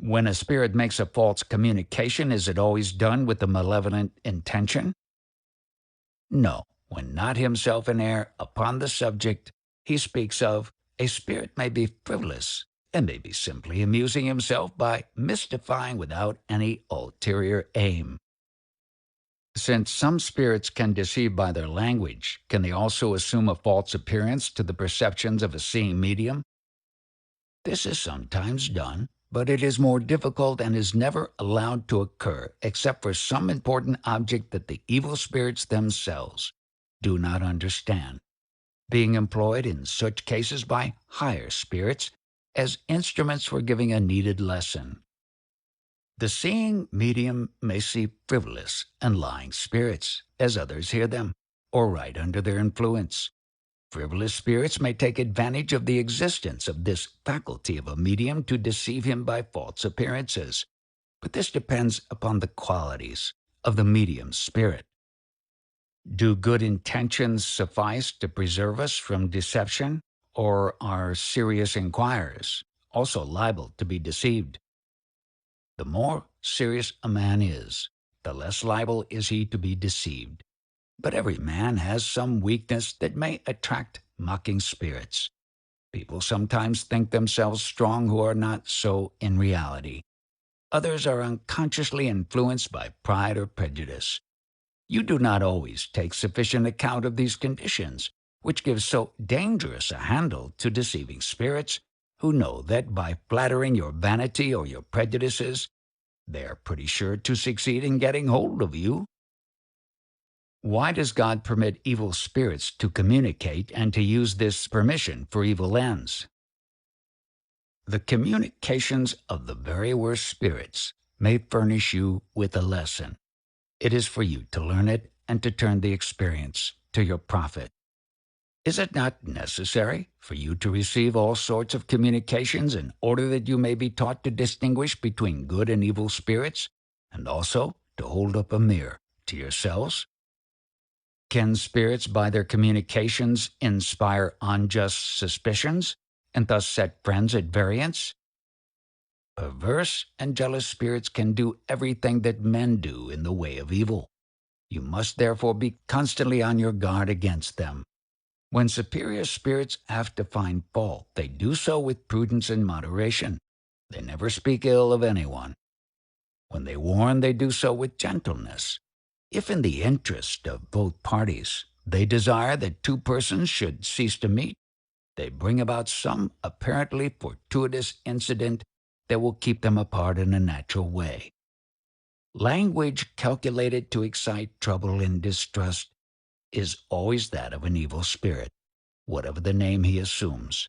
When a spirit makes a false communication, is it always done with a malevolent intention? No. When not himself in error upon the subject he speaks of, a spirit may be frivolous and may be simply amusing himself by mystifying without any ulterior aim. Since some spirits can deceive by their language, can they also assume a false appearance to the perceptions of a seeing medium? This is sometimes done, but it is more difficult and is never allowed to occur except for some important object that the evil spirits themselves do not understand, being employed in such cases by higher spirits as instruments for giving a needed lesson. The seeing medium may see frivolous and lying spirits as others hear them, or write under their influence. Frivolous spirits may take advantage of the existence of this faculty of a medium to deceive him by false appearances, but this depends upon the qualities of the medium's spirit. Do good intentions suffice to preserve us from deception, or are serious inquirers also liable to be deceived? The more serious a man is, the less liable is he to be deceived. But every man has some weakness that may attract mocking spirits. People sometimes think themselves strong who are not so in reality. others are unconsciously influenced by pride or prejudice. You do not always take sufficient account of these conditions, which gives so dangerous a handle to deceiving spirits who know that by flattering your vanity or your prejudices, they are pretty sure to succeed in getting hold of you. Why does God permit evil spirits to communicate and to use this permission for evil ends? The communications of the very worst spirits may furnish you with a lesson. It is for you to learn it and to turn the experience to your profit. Is it not necessary for you to receive all sorts of communications in order that you may be taught to distinguish between good and evil spirits, and also to hold up a mirror to yourselves? Can spirits, by their communications, inspire unjust suspicions, and thus set friends at variance? Perverse and jealous spirits can do everything that men do in the way of evil. You must therefore be constantly on your guard against them. When superior spirits have to find fault, they do so with prudence and moderation. They never speak ill of anyone. When they warn, they do so with gentleness. If in the interest of both parties they desire that two persons should cease to meet, they bring about some apparently fortuitous incident that will keep them apart in a natural way. Language calculated to excite trouble and distrust is always that of an evil spirit, whatever the name he assumes.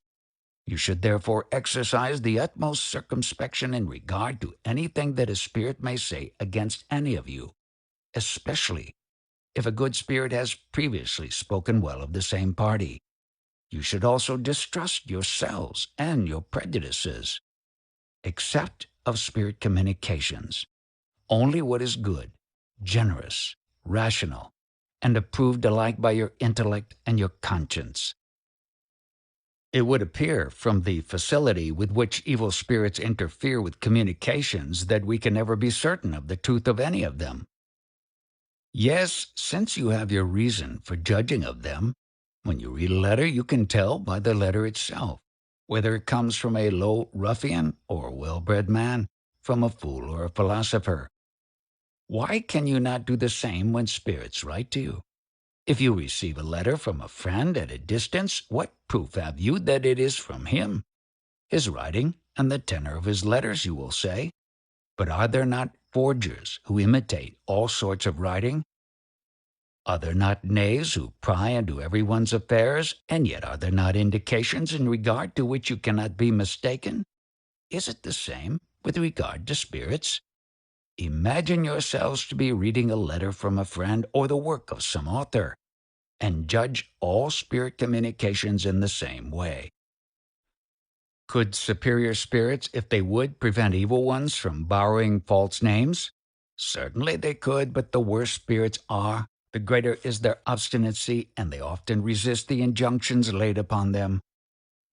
You should therefore exercise the utmost circumspection in regard to anything that a spirit may say against any of you, especially if a good spirit has previously spoken well of the same party. You should also distrust yourselves and your prejudices. Accept of spirit communications only what is good, generous, rational, and approved alike by your intellect and your conscience. It would appear from the facility with which evil spirits interfere with communications that we can never be certain of the truth of any of them. Yes, since you have your reason for judging of them, when you read a letter you can tell by the letter itself whether it comes from a low ruffian or a well-bred man, from a fool or a philosopher. Why can you not do the same when spirits write to you? If you receive a letter from a friend at a distance, what proof have you that it is from him? His writing and the tenor of his letters, you will say. But are there not forgers who imitate all sorts of writing? Are there not knaves who pry into everyone's affairs, and yet are there not indications in regard to which you cannot be mistaken? Is it the same with regard to spirits? Imagine yourselves to be reading a letter from a friend or the work of some author, and judge all spirit communications in the same way. Could superior spirits, if they would, prevent evil ones from borrowing false names? Certainly they could, but the worse spirits are, the greater is their obstinacy, and they often resist the injunctions laid upon them.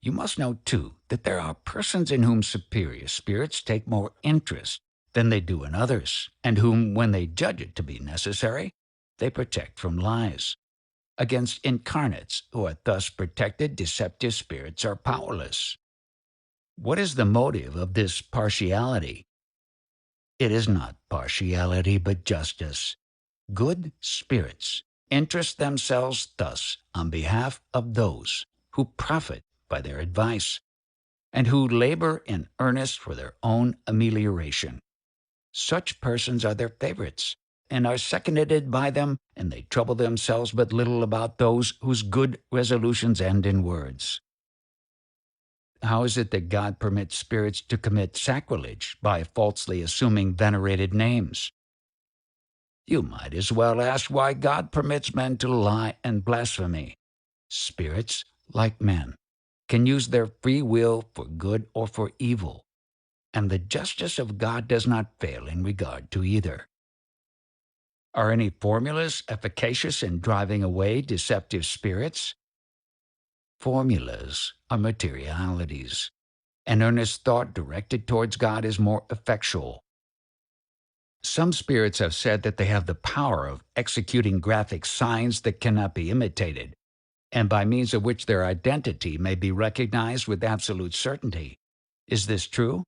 You must know, too, that there are persons in whom superior spirits take more interest than they do in others, and whom, when they judge it to be necessary, they protect from lies. Against incarnates who are thus protected, deceptive spirits are powerless. What is the motive of this partiality? It is not partiality, but justice. Good spirits interest themselves thus on behalf of those who profit by their advice, and who labor in earnest for their own amelioration. Such persons are their favorites, and are seconded by them, and they trouble themselves but little about those whose good resolutions end in words. How is it that God permits spirits to commit sacrilege by falsely assuming venerated names? You might as well ask why God permits men to lie and blasphemy. Spirits, like men, can use their free will for good or for evil, and the justice of God does not fail in regard to either. Are any formulas efficacious in driving away deceptive spirits? Formulas are materialities. An earnest thought directed towards God is more effectual. Some spirits have said that they have the power of executing graphic signs that cannot be imitated, and by means of which their identity may be recognized with absolute certainty. Is this true?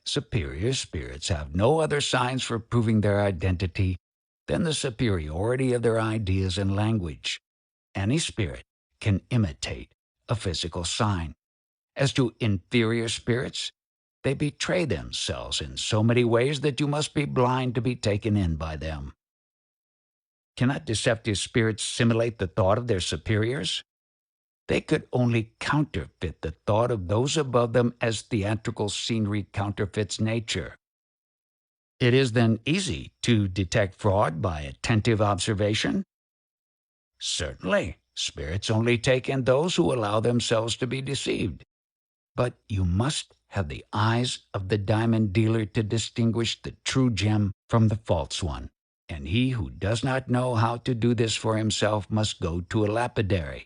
Superior spirits have no other signs for proving their identity than the superiority of their ideas and language. Any spirit can imitate a physical sign. As to inferior spirits, they betray themselves in so many ways that you must be blind to be taken in by them. Cannot deceptive spirits simulate the thought of their superiors? They could only counterfeit the thought of those above them as theatrical scenery counterfeits nature. It is then easy to detect fraud by attentive observation? Certainly, spirits only take in those who allow themselves to be deceived. But you must have the eyes of the diamond dealer to distinguish the true gem from the false one. And he who does not know how to do this for himself must go to a lapidary.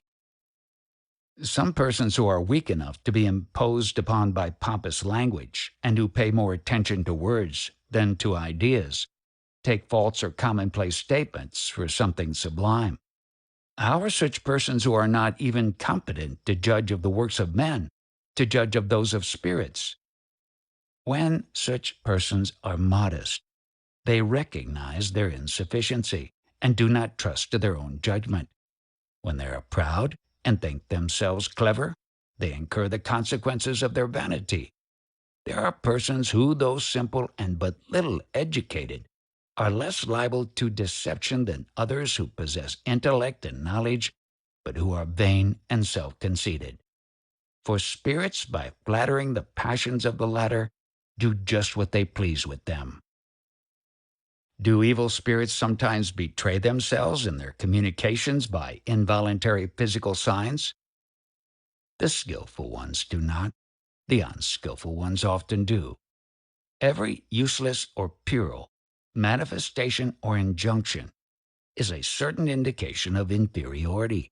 Some persons who are weak enough to be imposed upon by pompous language, and who pay more attention to words than to ideas, take false or commonplace statements for something sublime. How are such persons who are not even competent to judge of the works of men, to judge of those of spirits? When such persons are modest, they recognize their insufficiency and do not trust to their own judgment. When they are proud and think themselves clever, they incur the consequences of their vanity. There are persons who, though simple and but little educated, are less liable to deception than others who possess intellect and knowledge, but who are vain and self-conceited. For spirits, by flattering the passions of the latter, do just what they please with them. Do evil spirits sometimes betray themselves in their communications by involuntary physical signs? The skillful ones do not. The unskillful ones often do. Every useless or puerile manifestation or injunction is a certain indication of inferiority.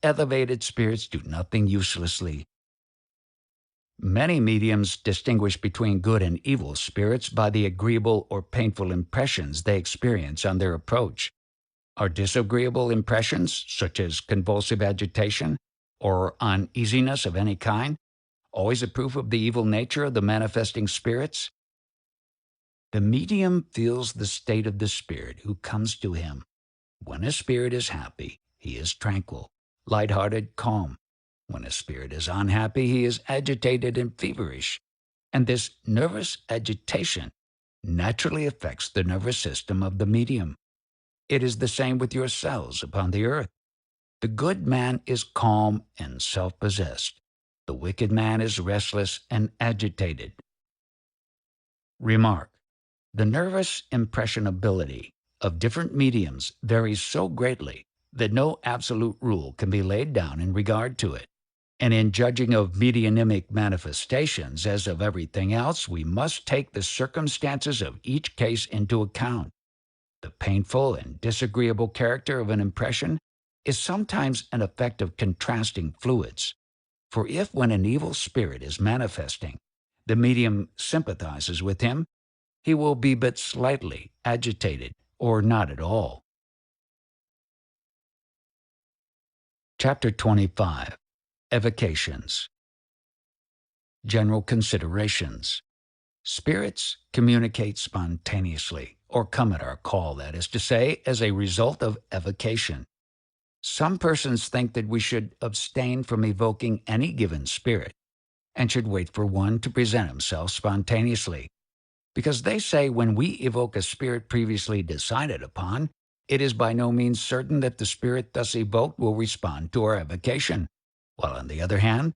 Elevated spirits do nothing uselessly. Many mediums distinguish between good and evil spirits by the agreeable or painful impressions they experience on their approach. Are disagreeable impressions, such as convulsive agitation or uneasiness of any kind, always a proof of the evil nature of the manifesting spirits? The medium feels the state of the spirit who comes to him. When a spirit is happy, he is tranquil, light-hearted, calm. When a spirit is unhappy, he is agitated and feverish. And this nervous agitation naturally affects the nervous system of the medium. It is the same with yourselves upon the earth. The good man is calm and self-possessed. The wicked man is restless and agitated. Remark: the nervous impressionability of different mediums varies so greatly that no absolute rule can be laid down in regard to it. And in judging of mediumic manifestations, as of everything else, we must take the circumstances of each case into account. The painful and disagreeable character of an impression is sometimes an effect of contrasting fluids. For if, when an evil spirit is manifesting, the medium sympathizes with him, he will be but slightly agitated or not at all. Chapter 25. Evocations. General considerations. Spirits communicate spontaneously, or come at our call, that is to say, as a result of evocation. Some persons think that we should abstain from evoking any given spirit, and should wait for one to present himself spontaneously, because they say when we evoke a spirit previously decided upon, it is by no means certain that the spirit thus evoked will respond to our evocation. While on the other hand,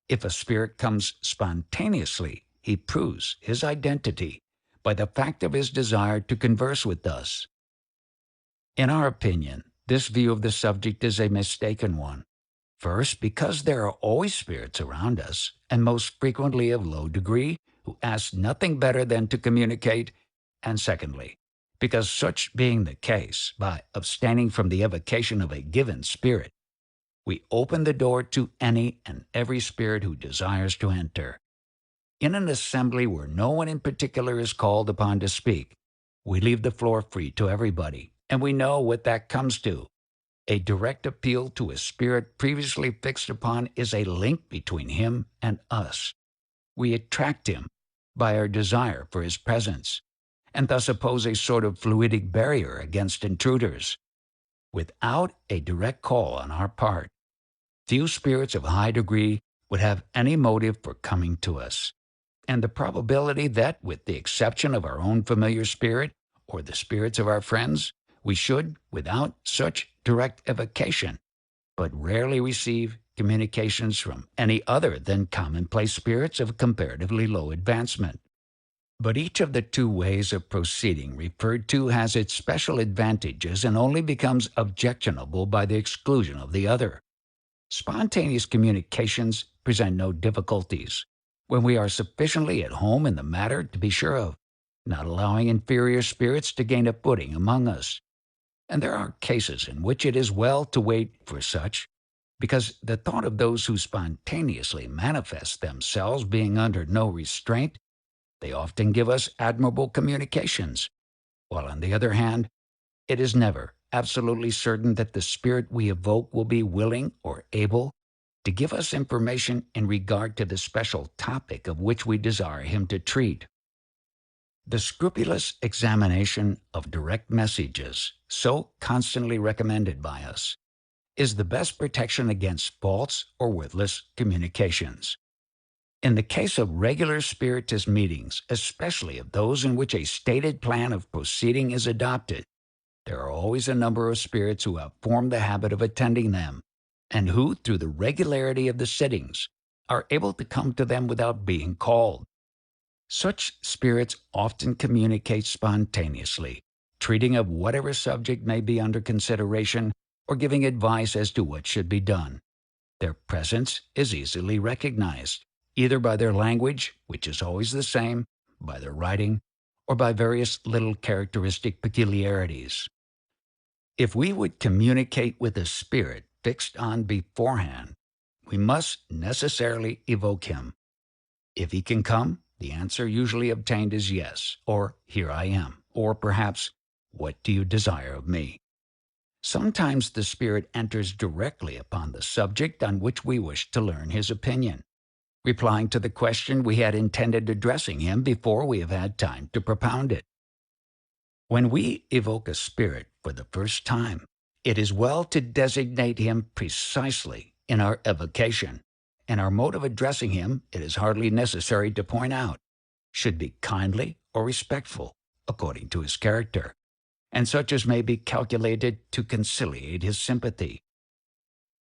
if a spirit comes spontaneously, he proves his identity by the fact of his desire to converse with us. In our opinion, this view of the subject is a mistaken one. First, because there are always spirits around us, and most frequently of low degree, who ask nothing better than to communicate. And secondly, because such being the case, by abstaining from the evocation of a given spirit, we open the door to any and every spirit who desires to enter. In an assembly where no one in particular is called upon to speak, we leave the floor free to everybody, and we know what that comes to. A direct appeal to a spirit previously fixed upon is a link between him and us. We attract him by our desire for his presence, and thus oppose a sort of fluidic barrier against intruders. Without a direct call on our part, few spirits of high degree would have any motive for coming to us. And the probability that, with the exception of our own familiar spirit or the spirits of our friends, we should, without such direct evocation, but rarely receive communications from any other than commonplace spirits of comparatively low advancement. But each of the two ways of proceeding referred to has its special advantages and only becomes objectionable by the exclusion of the other. Spontaneous communications present no difficulties when we are sufficiently at home in the matter to be sure of, not allowing inferior spirits to gain a footing among us. And there are cases in which it is well to wait for such, because the thought of those who spontaneously manifest themselves being under no restraint, they often give us admirable communications, while on the other hand, it is never absolutely certain that the spirit we evoke will be willing or able to give us information in regard to the special topic of which we desire him to treat. The scrupulous examination of direct messages, so constantly recommended by us, is the best protection against false or worthless communications. In the case of regular spiritist meetings, especially of those in which a stated plan of proceeding is adopted, there are always a number of spirits who have formed the habit of attending them, and who, through the regularity of the sittings, are able to come to them without being called. Such spirits often communicate spontaneously, treating of whatever subject may be under consideration or giving advice as to what should be done. Their presence is easily recognized, either by their language, which is always the same, by their writing, or by various little characteristic peculiarities. If we would communicate with a spirit fixed on beforehand, we must necessarily evoke him. If he can come, the answer usually obtained is yes, or here I am, or perhaps, what do you desire of me? Sometimes the spirit enters directly upon the subject on which we wish to learn his opinion, replying to the question we had intended addressing him before we have had time to propound it. When we evoke a spirit for the first time, it is well to designate him precisely in our evocation, and our mode of addressing him, it is hardly necessary to point out, should be kindly or respectful, according to his character, and such as may be calculated to conciliate his sympathy.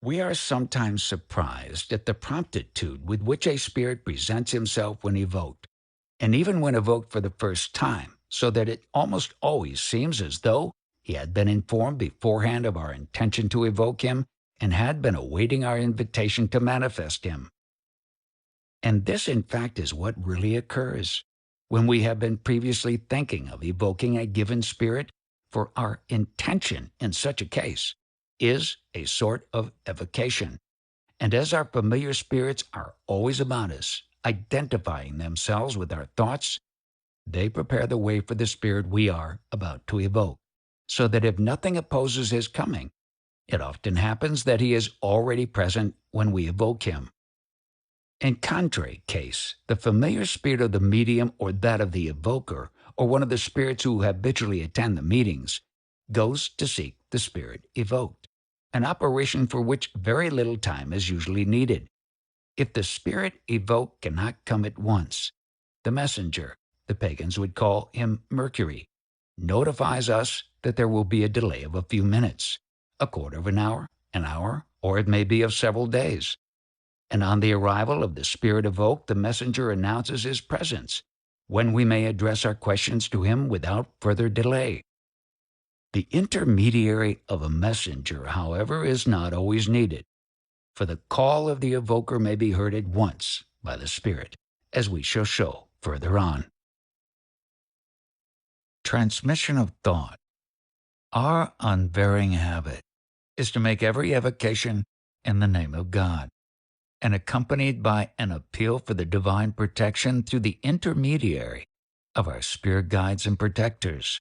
We are sometimes surprised at the promptitude with which a spirit presents himself when evoked, and even when evoked for the first time, so that it almost always seems as though he had been informed beforehand of our intention to evoke him and had been awaiting our invitation to manifest him. And this, in fact, is what really occurs when we have been previously thinking of evoking a given spirit, for our intention in such a case is a sort of evocation. And as our familiar spirits are always about us, identifying themselves with our thoughts, they prepare the way for the spirit we are about to evoke, so that if nothing opposes his coming, it often happens that he is already present when we evoke him. In contrary case, the familiar spirit of the medium or that of the evoker, or one of the spirits who habitually attend the meetings, goes to seek the spirit evoked, an operation for which very little time is usually needed. If the spirit evoked cannot come at once, the messenger, the pagans would call him Mercury, notifies us that there will be a delay of a few minutes, a quarter of an hour, or it may be of several days. And on the arrival of the spirit evoked, the messenger announces his presence, when we may address our questions to him without further delay. The intermediary of a messenger, however, is not always needed, for the call of the evoker may be heard at once by the spirit, as we shall show further on. Transmission of thought. Our unvarying habit is to make every evocation in the name of God, and accompanied by an appeal for the divine protection through the intermediary of our spirit guides and protectors.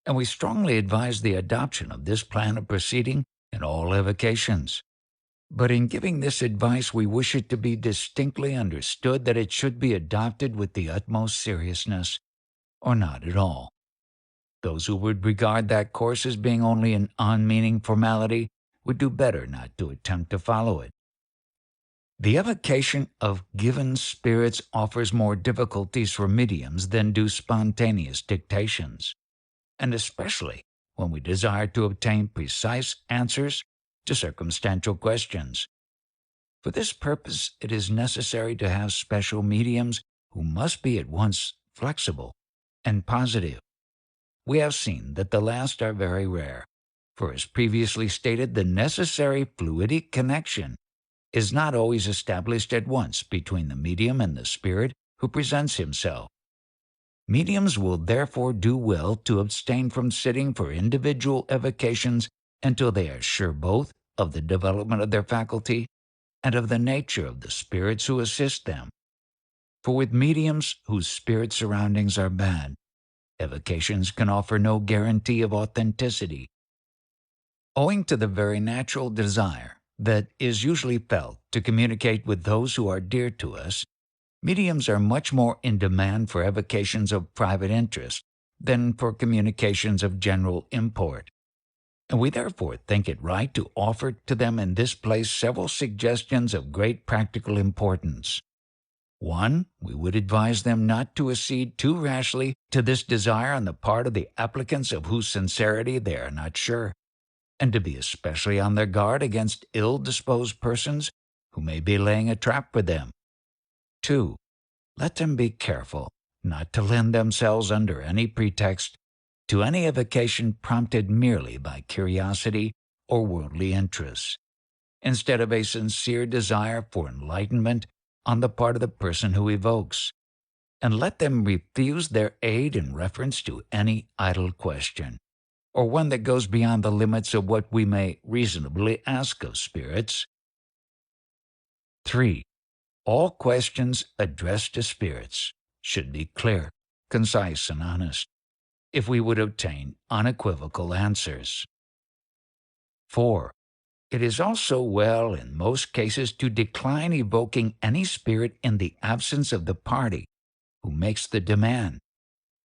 And we strongly advise the adoption of this plan of proceeding in all evocations. But in giving this advice, we wish it to be distinctly understood that it should be adopted with the utmost seriousness, or not at all. Those who would regard that course as being only an unmeaning formality would do better not to attempt to follow it. The evocation of given spirits offers more difficulties for mediums than do spontaneous dictations, and especially when we desire to obtain precise answers to circumstantial questions. For this purpose, it is necessary to have special mediums who must be at once flexible and positive. We have seen that the last are very rare, for as previously stated, the necessary fluidic connection is not always established at once between the medium and the spirit who presents himself. Mediums will therefore do well to abstain from sitting for individual evocations until they are sure both of the development of their faculty and of the nature of the spirits who assist them. For with mediums whose spirit surroundings are bad, evocations can offer no guarantee of authenticity. Owing to the very natural desire that is usually felt to communicate with those who are dear to us, mediums are much more in demand for evocations of private interest than for communications of general import, and we therefore think it right to offer to them in this place several suggestions of great practical importance. 1. We would advise them not to accede too rashly to this desire on the part of the applicants of whose sincerity they are not sure, and to be especially on their guard against ill-disposed persons who may be laying a trap for them. 2. Let them be careful not to lend themselves under any pretext to any evocation prompted merely by curiosity or worldly interests, instead of a sincere desire for enlightenment on the part of the person who evokes, and let them refuse their aid in reference to any idle question, or one that goes beyond the limits of what we may reasonably ask of spirits. 3. All questions addressed to spirits should be clear, concise, and honest, if we would obtain unequivocal answers. 4. It is also well in most cases to decline evoking any spirit in the absence of the party who makes the demand,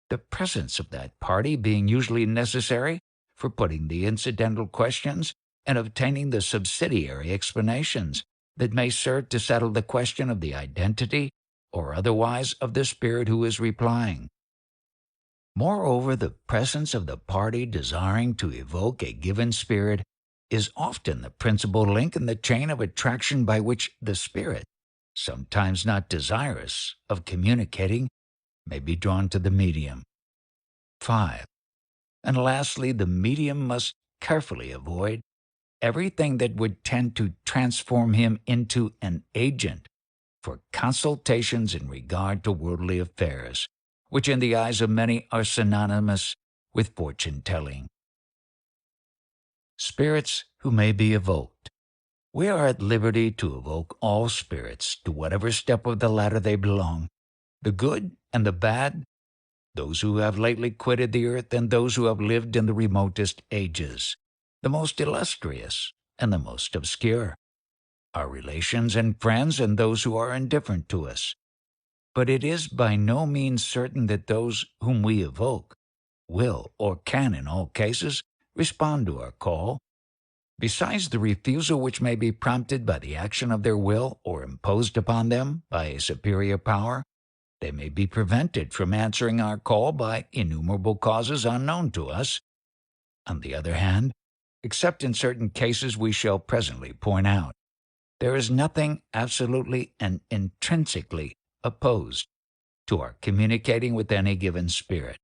the presence of that party being usually necessary for putting the incidental questions and obtaining the subsidiary explanations that may serve to settle the question of the identity or otherwise of the spirit who is replying. Moreover, the presence of the party desiring to evoke a given spirit is often the principal link in the chain of attraction by which the spirit, sometimes not desirous of communicating, may be drawn to the medium. 5. And lastly, the medium must carefully avoid everything that would tend to transform him into an agent for consultations in regard to worldly affairs, which in the eyes of many are synonymous with fortune-telling. Spirits who may be evoked. We are at liberty to evoke all spirits to whatever step of the ladder they belong, the good and the bad, those who have lately quitted the earth and those who have lived in the remotest ages, the most illustrious and the most obscure, our relations and friends and those who are indifferent to us. But it is by no means certain that those whom we evoke will or can in all cases respond to our call. Besides the refusal which may be prompted by the action of their will or imposed upon them by a superior power, they may be prevented from answering our call by innumerable causes unknown to us. On the other hand, except in certain cases we shall presently point out, there is nothing absolutely and intrinsically opposed to our communicating with any given spirit.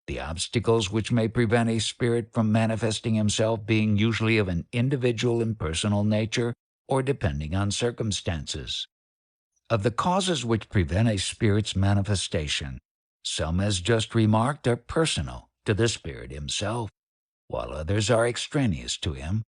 The obstacles which may prevent a spirit from manifesting himself being usually of an individual and personal nature or depending on circumstances. Of the causes which prevent a spirit's manifestation, some, as just remarked, are personal to the spirit himself, while others are extraneous to him.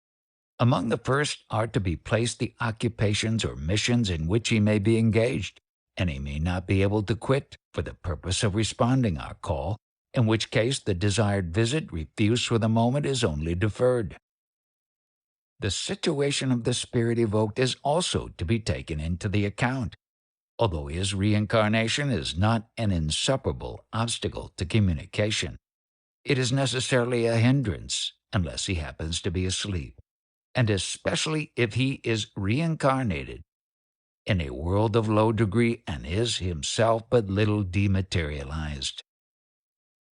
Among the first are to be placed the occupations or missions in which he may be engaged, and he may not be able to quit for the purpose of responding our call, in which case the desired visit refused for the moment is only deferred. The situation of the spirit evoked is also to be taken into the account. Although his reincarnation is not an insuperable obstacle to communication, it is necessarily a hindrance unless he happens to be asleep, and especially if he is reincarnated in a world of low degree and is himself but little dematerialized.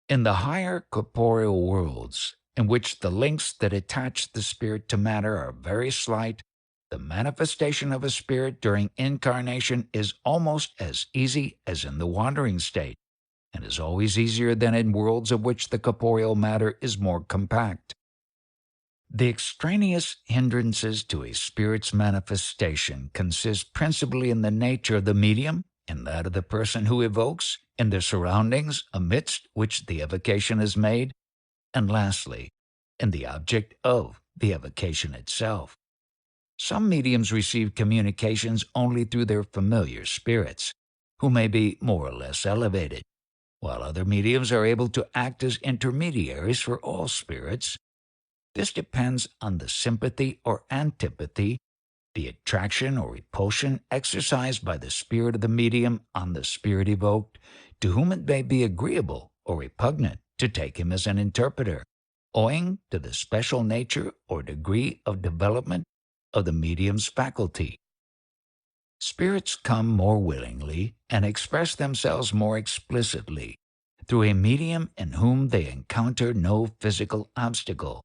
In the higher corporeal worlds, in which the links that attach the spirit to matter are very slight, the manifestation of a spirit during incarnation is almost as easy as in the wandering state, and is always easier than in worlds of which the corporeal matter is more compact. The extraneous hindrances to a spirit's manifestation consist principally in the nature of the medium, in that of the person who evokes, in the surroundings amidst which the evocation is made, and lastly, in the object of the evocation itself. Some mediums receive communications only through their familiar spirits, who may be more or less elevated, while other mediums are able to act as intermediaries for all spirits. This depends on the sympathy or antipathy, the attraction or repulsion exercised by the spirit of the medium on the spirit evoked, to whom it may be agreeable or repugnant to take him as an interpreter, owing to the special nature or degree of development of the medium's faculty. Spirits come more willingly and express themselves more explicitly through a medium in whom they encounter no physical obstacle.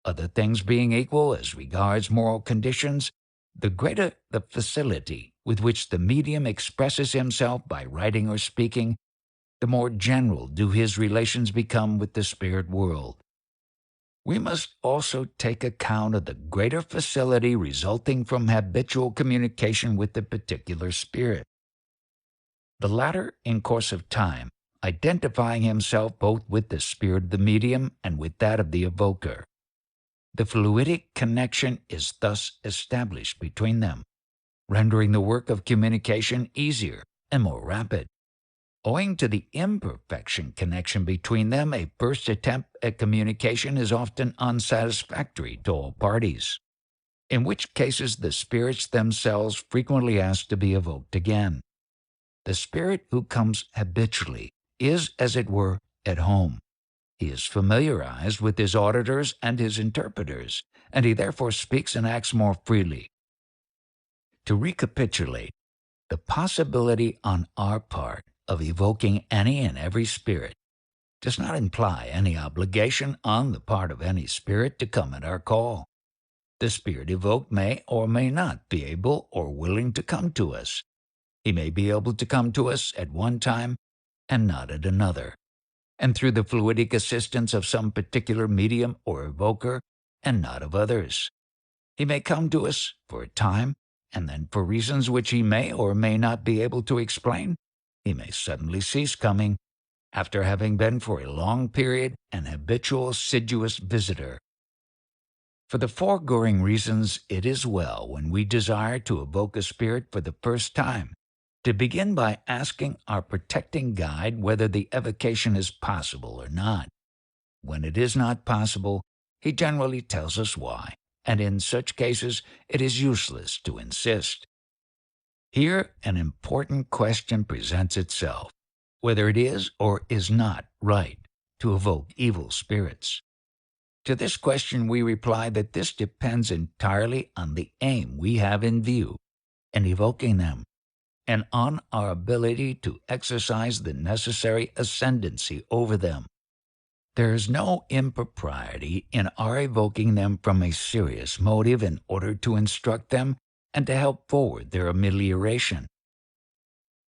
Other things being equal as regards moral conditions, the greater the facility with which the medium expresses himself by writing or speaking, the more general do his relations become with the spirit world. We must also take account of the greater facility resulting from habitual communication with the particular spirit. The latter, in course of time, identifying himself both with the spirit of the medium and with that of the evoker. The fluidic connection is thus established between them, rendering the work of communication easier and more rapid. Owing to the imperfection connection between them, a first attempt at communication is often unsatisfactory to all parties, in which cases the spirits themselves frequently ask to be evoked again. The spirit who comes habitually is, as it were, at home. He is familiarized with his auditors and his interpreters, and he therefore speaks and acts more freely. To recapitulate, the possibility on our part of evoking any and every spirit does not imply any obligation on the part of any spirit to come at our call. The spirit evoked may or may not be able or willing to come to us. He may be able to come to us at one time and not at another, and through the fluidic assistance of some particular medium or evoker, and not of others. He may come to us for a time, and then for reasons which he may or may not be able to explain, he may suddenly cease coming, after having been for a long period an habitual assiduous visitor. For the foregoing reasons, it is well, when we desire to evoke a spirit for the first time, to begin by asking our protecting guide whether the evocation is possible or not. When it is not possible, he generally tells us why, and in such cases it is useless to insist. Here an important question presents itself, whether it is or is not right to evoke evil spirits. To this question we reply that this depends entirely on the aim we have in view in evoking them, and on our ability to exercise the necessary ascendancy over them. There is no impropriety in our evoking them from a serious motive in order to instruct them and to help forward their amelioration.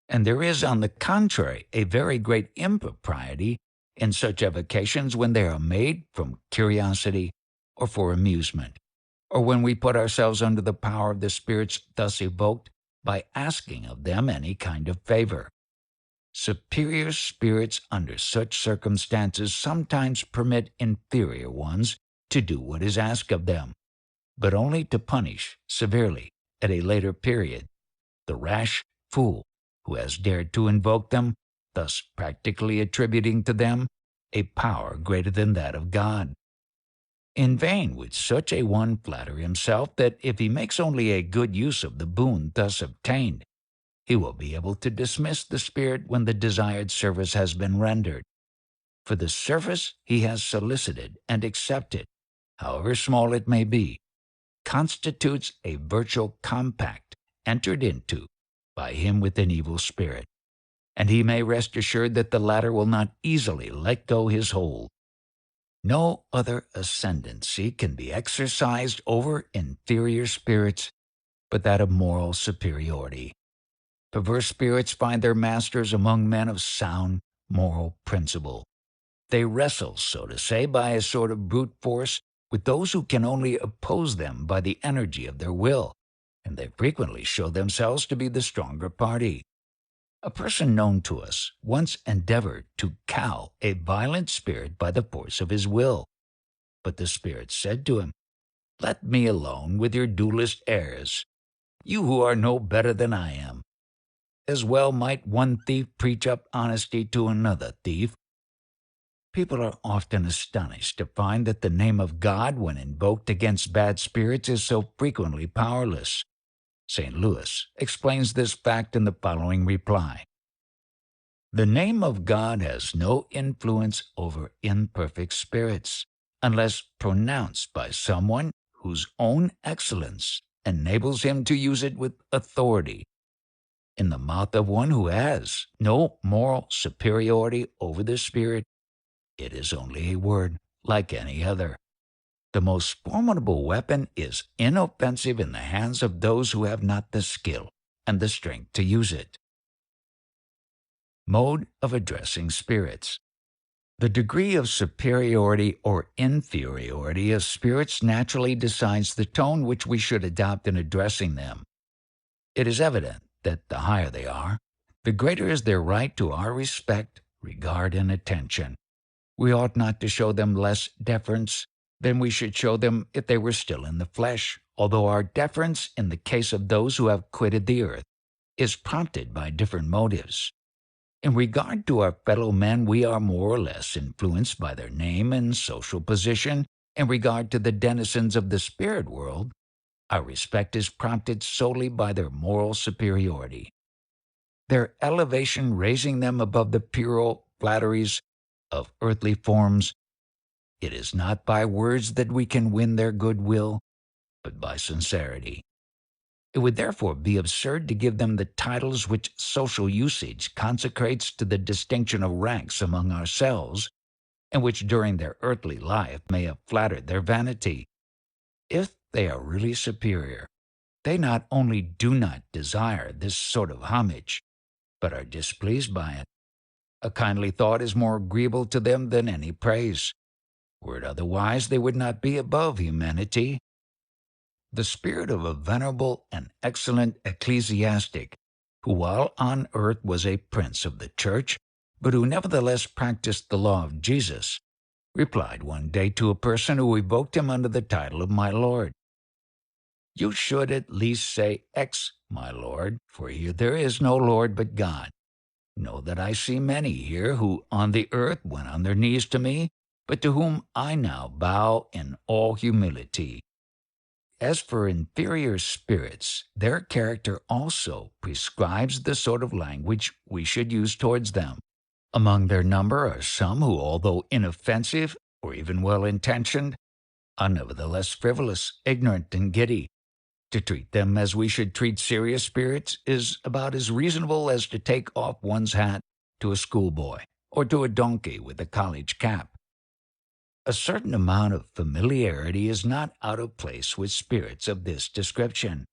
And there is, on the contrary, a very great impropriety in such evocations when they are made from curiosity or for amusement, or when we put ourselves under the power of the spirits thus evoked by asking of them any kind of favor. Superior spirits under such circumstances sometimes permit inferior ones to do what is asked of them, but only to punish severely at a later period the rash fool who has dared to invoke them, thus practically attributing to them a power greater than that of God. In vain would such a one flatter himself that if he makes only a good use of the boon thus obtained, he will be able to dismiss the spirit when the desired service has been rendered. For the service he has solicited and accepted, however small it may be, constitutes a virtual compact entered into by him with an evil spirit, and he may rest assured that the latter will not easily let go his hold. No other ascendancy can be exercised over inferior spirits but that of moral superiority. Perverse spirits find their masters among men of sound moral principle. They wrestle, so to say, by a sort of brute force with those who can only oppose them by the energy of their will, and they frequently show themselves to be the stronger party. A person known to us once endeavored to cow a violent spirit by the force of his will, but the spirit said to him, "Let me alone with your duelist airs, you who are no better than I am." As well might one thief preach up honesty to another thief. People are often astonished to find that the name of God, when invoked against bad spirits, is so frequently powerless. St. Louis explains this fact in the following reply. The name of God has no influence over imperfect spirits, unless pronounced by someone whose own excellence enables him to use it with authority. In the mouth of one who has no moral superiority over the spirit, it is only a word like any other. The most formidable weapon is inoffensive in the hands of those who have not the skill and the strength to use it. Mode of addressing spirits. The degree of superiority or inferiority of spirits naturally decides the tone which we should adopt in addressing them. It is evident that the higher they are, the greater is their right to our respect, regard, and attention. We ought not to show them less deference than we should show them if they were still in the flesh, although our deference in the case of those who have quitted the earth is prompted by different motives. In regard to our fellow men, we are more or less influenced by their name and social position. In regard to the denizens of the spirit world, our respect is prompted solely by their moral superiority, their elevation raising them above the puerile flatteries of earthly forms. It is not by words that we can win their goodwill, but by sincerity. It would therefore be absurd to give them the titles which social usage consecrates to the distinction of ranks among ourselves, and which during their earthly life may have flattered their vanity. If they are really superior, they not only do not desire this sort of homage, but are displeased by it. A kindly thought is more agreeable to them than any praise. Were it otherwise, they would not be above humanity. The spirit of a venerable and excellent ecclesiastic, who while on earth was a prince of the church, but who nevertheless practiced the law of Jesus, replied one day to a person who evoked him under the title of my Lord, "You should at least say ex my Lord, for here there is no Lord but God. Know that I see many here who on the earth went on their knees to me, but to whom I now bow in all humility." As for inferior spirits, their character also prescribes the sort of language we should use towards them. Among their number are some who, although inoffensive or even well-intentioned, are nevertheless frivolous, ignorant, and giddy. To treat them as we should treat serious spirits is about as reasonable as to take off one's hat to a schoolboy or to a donkey with a college cap. A certain amount of familiarity is not out of place with spirits of this description,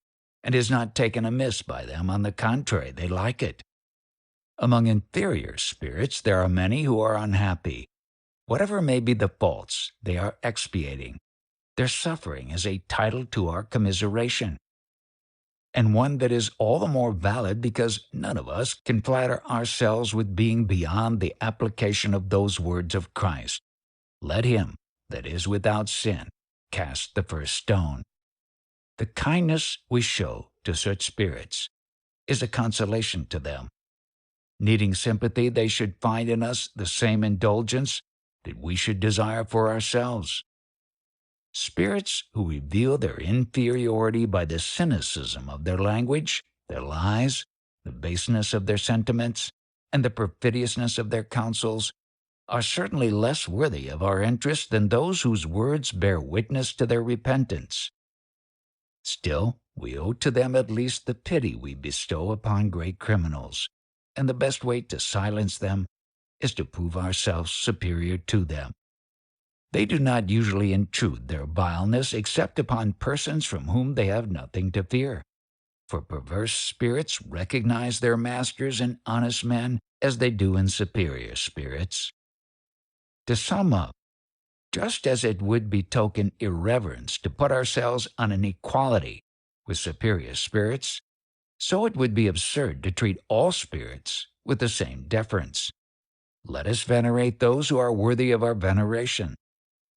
and is not taken amiss by them. On the contrary, they like it. Among inferior spirits, there are many who are unhappy. Whatever may be the faults, they are expiating. Their suffering is a title to our commiseration, and one that is all the more valid because none of us can flatter ourselves with being beyond the application of those words of Christ. Let him that is without sin cast the first stone. The kindness we show to such spirits is a consolation to them. Needing sympathy, they should find in us the same indulgence that we should desire for ourselves. Spirits who reveal their inferiority by the cynicism of their language, their lies, the baseness of their sentiments, and the perfidiousness of their counsels are certainly less worthy of our interest than those whose words bear witness to their repentance. Still, we owe to them at least the pity we bestow upon great criminals, and the best way to silence them is to prove ourselves superior to them. They do not usually intrude their vileness except upon persons from whom they have nothing to fear, for perverse spirits recognize their masters in honest men as they do in superior spirits. To sum up, just as it would betoken irreverence to put ourselves on an equality with superior spirits, so it would be absurd to treat all spirits with the same deference. Let us venerate those who are worthy of our veneration.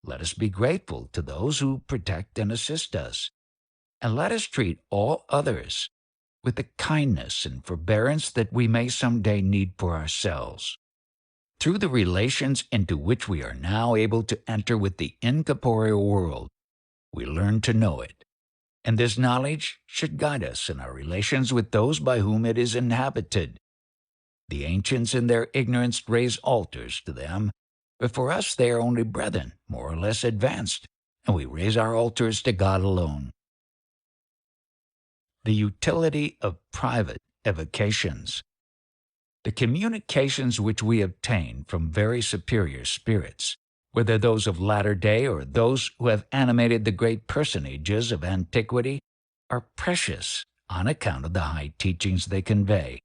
Let us be grateful to those who protect and assist us. And let us treat all others with the kindness and forbearance that we may someday need for ourselves. Through the relations into which we are now able to enter with the incorporeal world, we learn to know it, and this knowledge should guide us in our relations with those by whom it is inhabited. The ancients in their ignorance raise altars to them, but for us they are only brethren, more or less advanced, and we raise our altars to God alone. The utility of private evocations. The communications which we obtain from very superior spirits, whether those of latter day or those who have animated the great personages of antiquity, are precious on account of the high teachings they convey.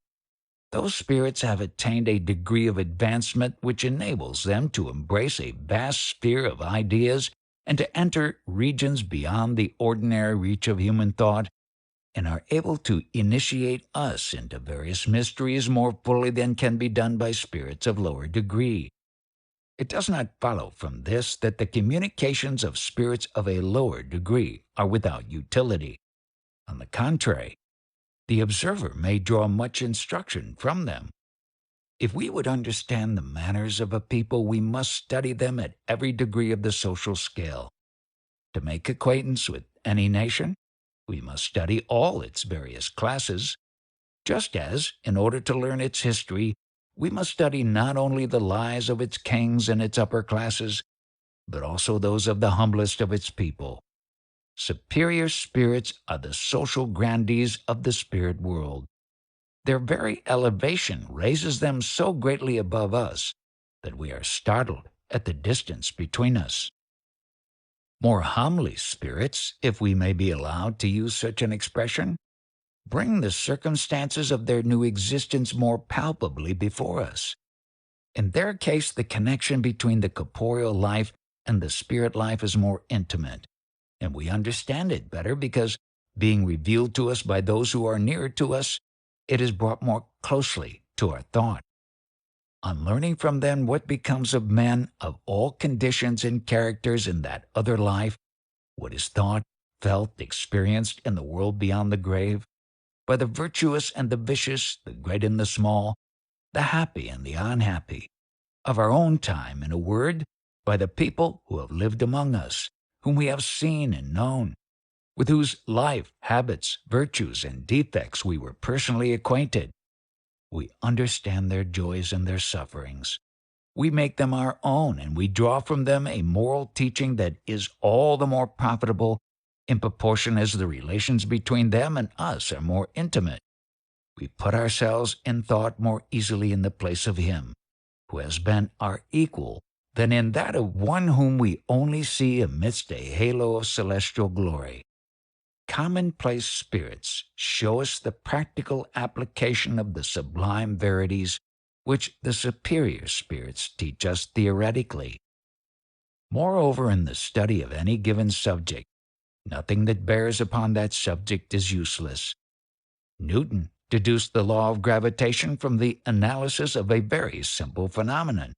Those spirits have attained a degree of advancement which enables them to embrace a vast sphere of ideas and to enter regions beyond the ordinary reach of human thought, and are able to initiate us into various mysteries more fully than can be done by spirits of lower degree. It does not follow from this that the communications of spirits of a lower degree are without utility. On the contrary, the observer may draw much instruction from them. If we would understand the manners of a people, we must study them at every degree of the social scale. To make acquaintance with any nation, we must study all its various classes, just as, in order to learn its history, we must study not only the lives of its kings and its upper classes, but also those of the humblest of its people. Superior spirits are the social grandees of the spirit world. Their very elevation raises them so greatly above us that we are startled at the distance between us. More homely spirits, if we may be allowed to use such an expression, bring the circumstances of their new existence more palpably before us. In their case, the connection between the corporeal life and the spirit life is more intimate, and we understand it better because, being revealed to us by those who are nearer to us, it is brought more closely to our thought. On learning from them what becomes of men of all conditions and characters in that other life, what is thought, felt, experienced in the world beyond the grave, by the virtuous and the vicious, the great and the small, the happy and the unhappy, of our own time, in a word, by the people who have lived among us, whom we have seen and known, with whose life, habits, virtues, and defects we were personally acquainted. We understand their joys and their sufferings. We make them our own, and we draw from them a moral teaching that is all the more profitable in proportion as the relations between them and us are more intimate. We put ourselves in thought more easily in the place of him who has been our equal than in that of one whom we only see amidst a halo of celestial glory. Commonplace spirits show us the practical application of the sublime verities which the superior spirits teach us theoretically. Moreover, in the study of any given subject, nothing that bears upon that subject is useless. Newton deduced the law of gravitation from the analysis of a very simple phenomenon.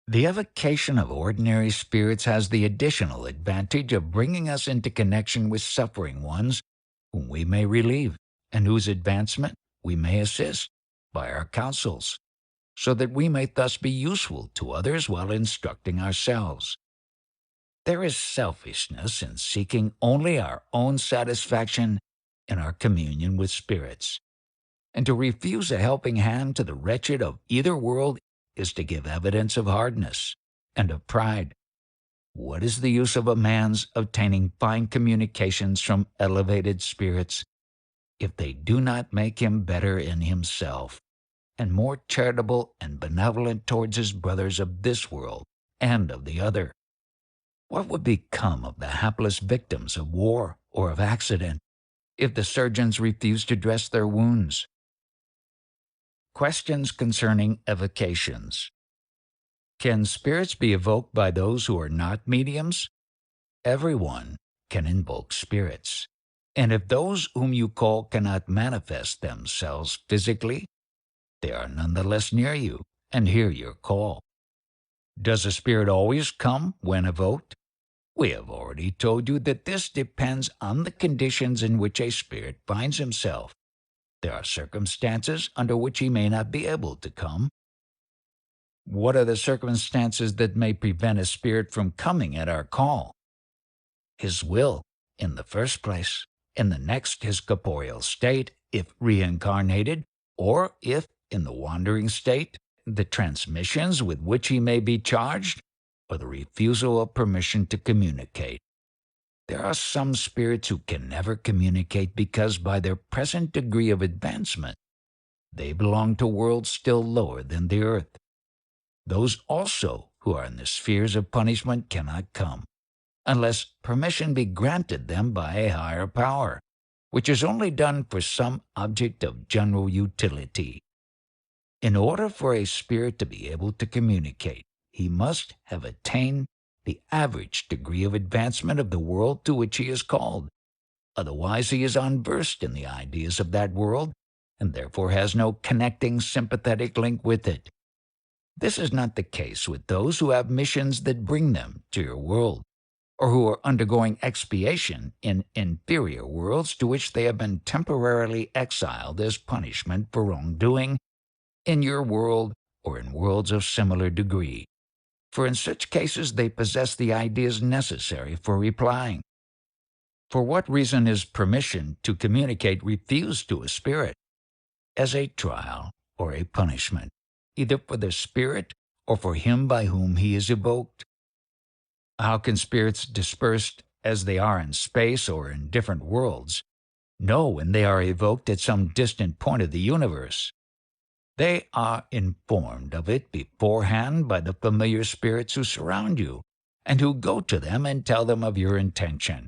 The evocation of ordinary spirits has the additional advantage of bringing us into connection with suffering ones whom we may relieve and whose advancement we may assist by our counsels, so that we may thus be useful to others while instructing ourselves. There is selfishness in seeking only our own satisfaction in our communion with spirits. And to refuse a helping hand to the wretched of either world is to give evidence of hardness and of pride. What is the use of a man's obtaining fine communications from elevated spirits if they do not make him better in himself, and more charitable and benevolent towards his brothers of this world and of the other? What would become of the hapless victims of war or of accident if the surgeons refused to dress their wounds? Questions concerning evocations. Can spirits be evoked by those who are not mediums? Everyone can invoke spirits. And if those whom you call cannot manifest themselves physically, they are nonetheless near you and hear your call. Does a spirit always come when evoked? We have already told you that this depends on the conditions in which a spirit finds himself. There are circumstances under which he may not be able to come. What are the circumstances that may prevent a spirit from coming at our call? His will, in the first place; in the next, his corporeal state, if reincarnated, or if, in the wandering state, the transmissions with which he may be charged, or the refusal of permission to communicate. There are some spirits who can never communicate because, by their present degree of advancement, they belong to worlds still lower than the earth. Those also who are in the spheres of punishment cannot come, unless permission be granted them by a higher power, which is only done for some object of general utility. In order for a spirit to be able to communicate, he must have attained the average degree of advancement of the world to which he is called. Otherwise he is unversed in the ideas of that world, and therefore has no connecting sympathetic link with it. This is not the case with those who have missions that bring them to your world, or who are undergoing expiation in inferior worlds to which they have been temporarily exiled as punishment for wrongdoing in your world or in worlds of similar degree. For in such cases they possess the ideas necessary for replying. For what reason is permission to communicate refused to a spirit? As a trial or a punishment, either for the spirit or for him by whom he is evoked. How can spirits dispersed as they are in space or in different worlds know when they are evoked at some distant point of the universe? They are informed of it beforehand by the familiar spirits who surround you, and who go to them and tell them of your intention.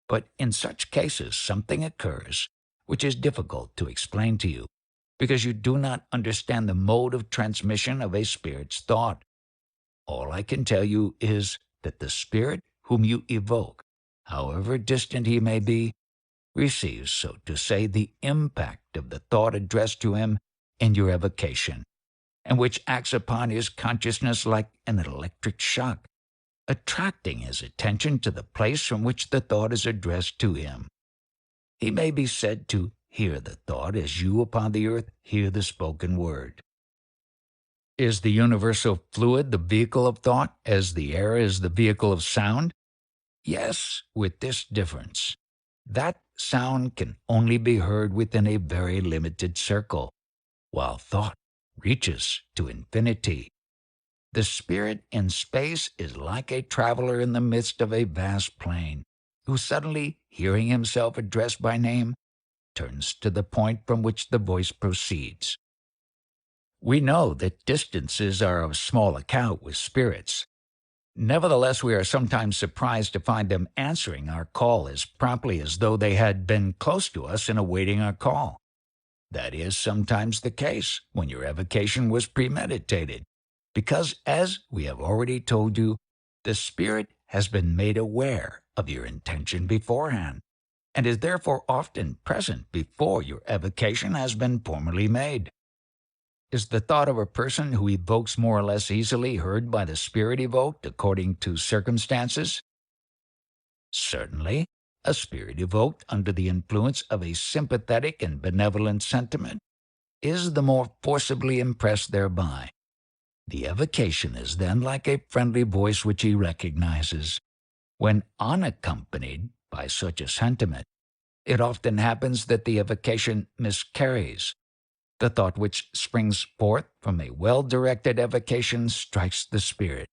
But in such cases something occurs which is difficult to explain to you, because you do not understand the mode of transmission of a spirit's thought. All I can tell you is that the spirit whom you evoke, however distant he may be, receives, so to say, the impact of the thought addressed to him in your evocation, and which acts upon his consciousness like an electric shock, attracting his attention to the place from which the thought is addressed to him. He may be said to hear the thought as you upon the earth hear the spoken word. Is the universal fluid the vehicle of thought, as the air is the vehicle of sound? Yes, with this difference: that sound can only be heard within a very limited circle, while thought reaches to infinity. The spirit in space is like a traveler in the midst of a vast plain, who suddenly, hearing himself addressed by name, turns to the point from which the voice proceeds. We know that distances are of small account with spirits. Nevertheless, we are sometimes surprised to find them answering our call as promptly as though they had been close to us and awaiting our call. That is sometimes the case when your evocation was premeditated, because, as we have already told you, the spirit has been made aware of your intention beforehand, and is therefore often present before your evocation has been formally made. Is the thought of a person who evokes more or less easily heard by the spirit evoked according to circumstances? Certainly, a spirit evoked under the influence of a sympathetic and benevolent sentiment is the more forcibly impressed thereby. The evocation is then like a friendly voice which he recognizes. When unaccompanied by such a sentiment, it often happens that the evocation miscarries. The thought which springs forth from a well-directed evocation strikes the spirit,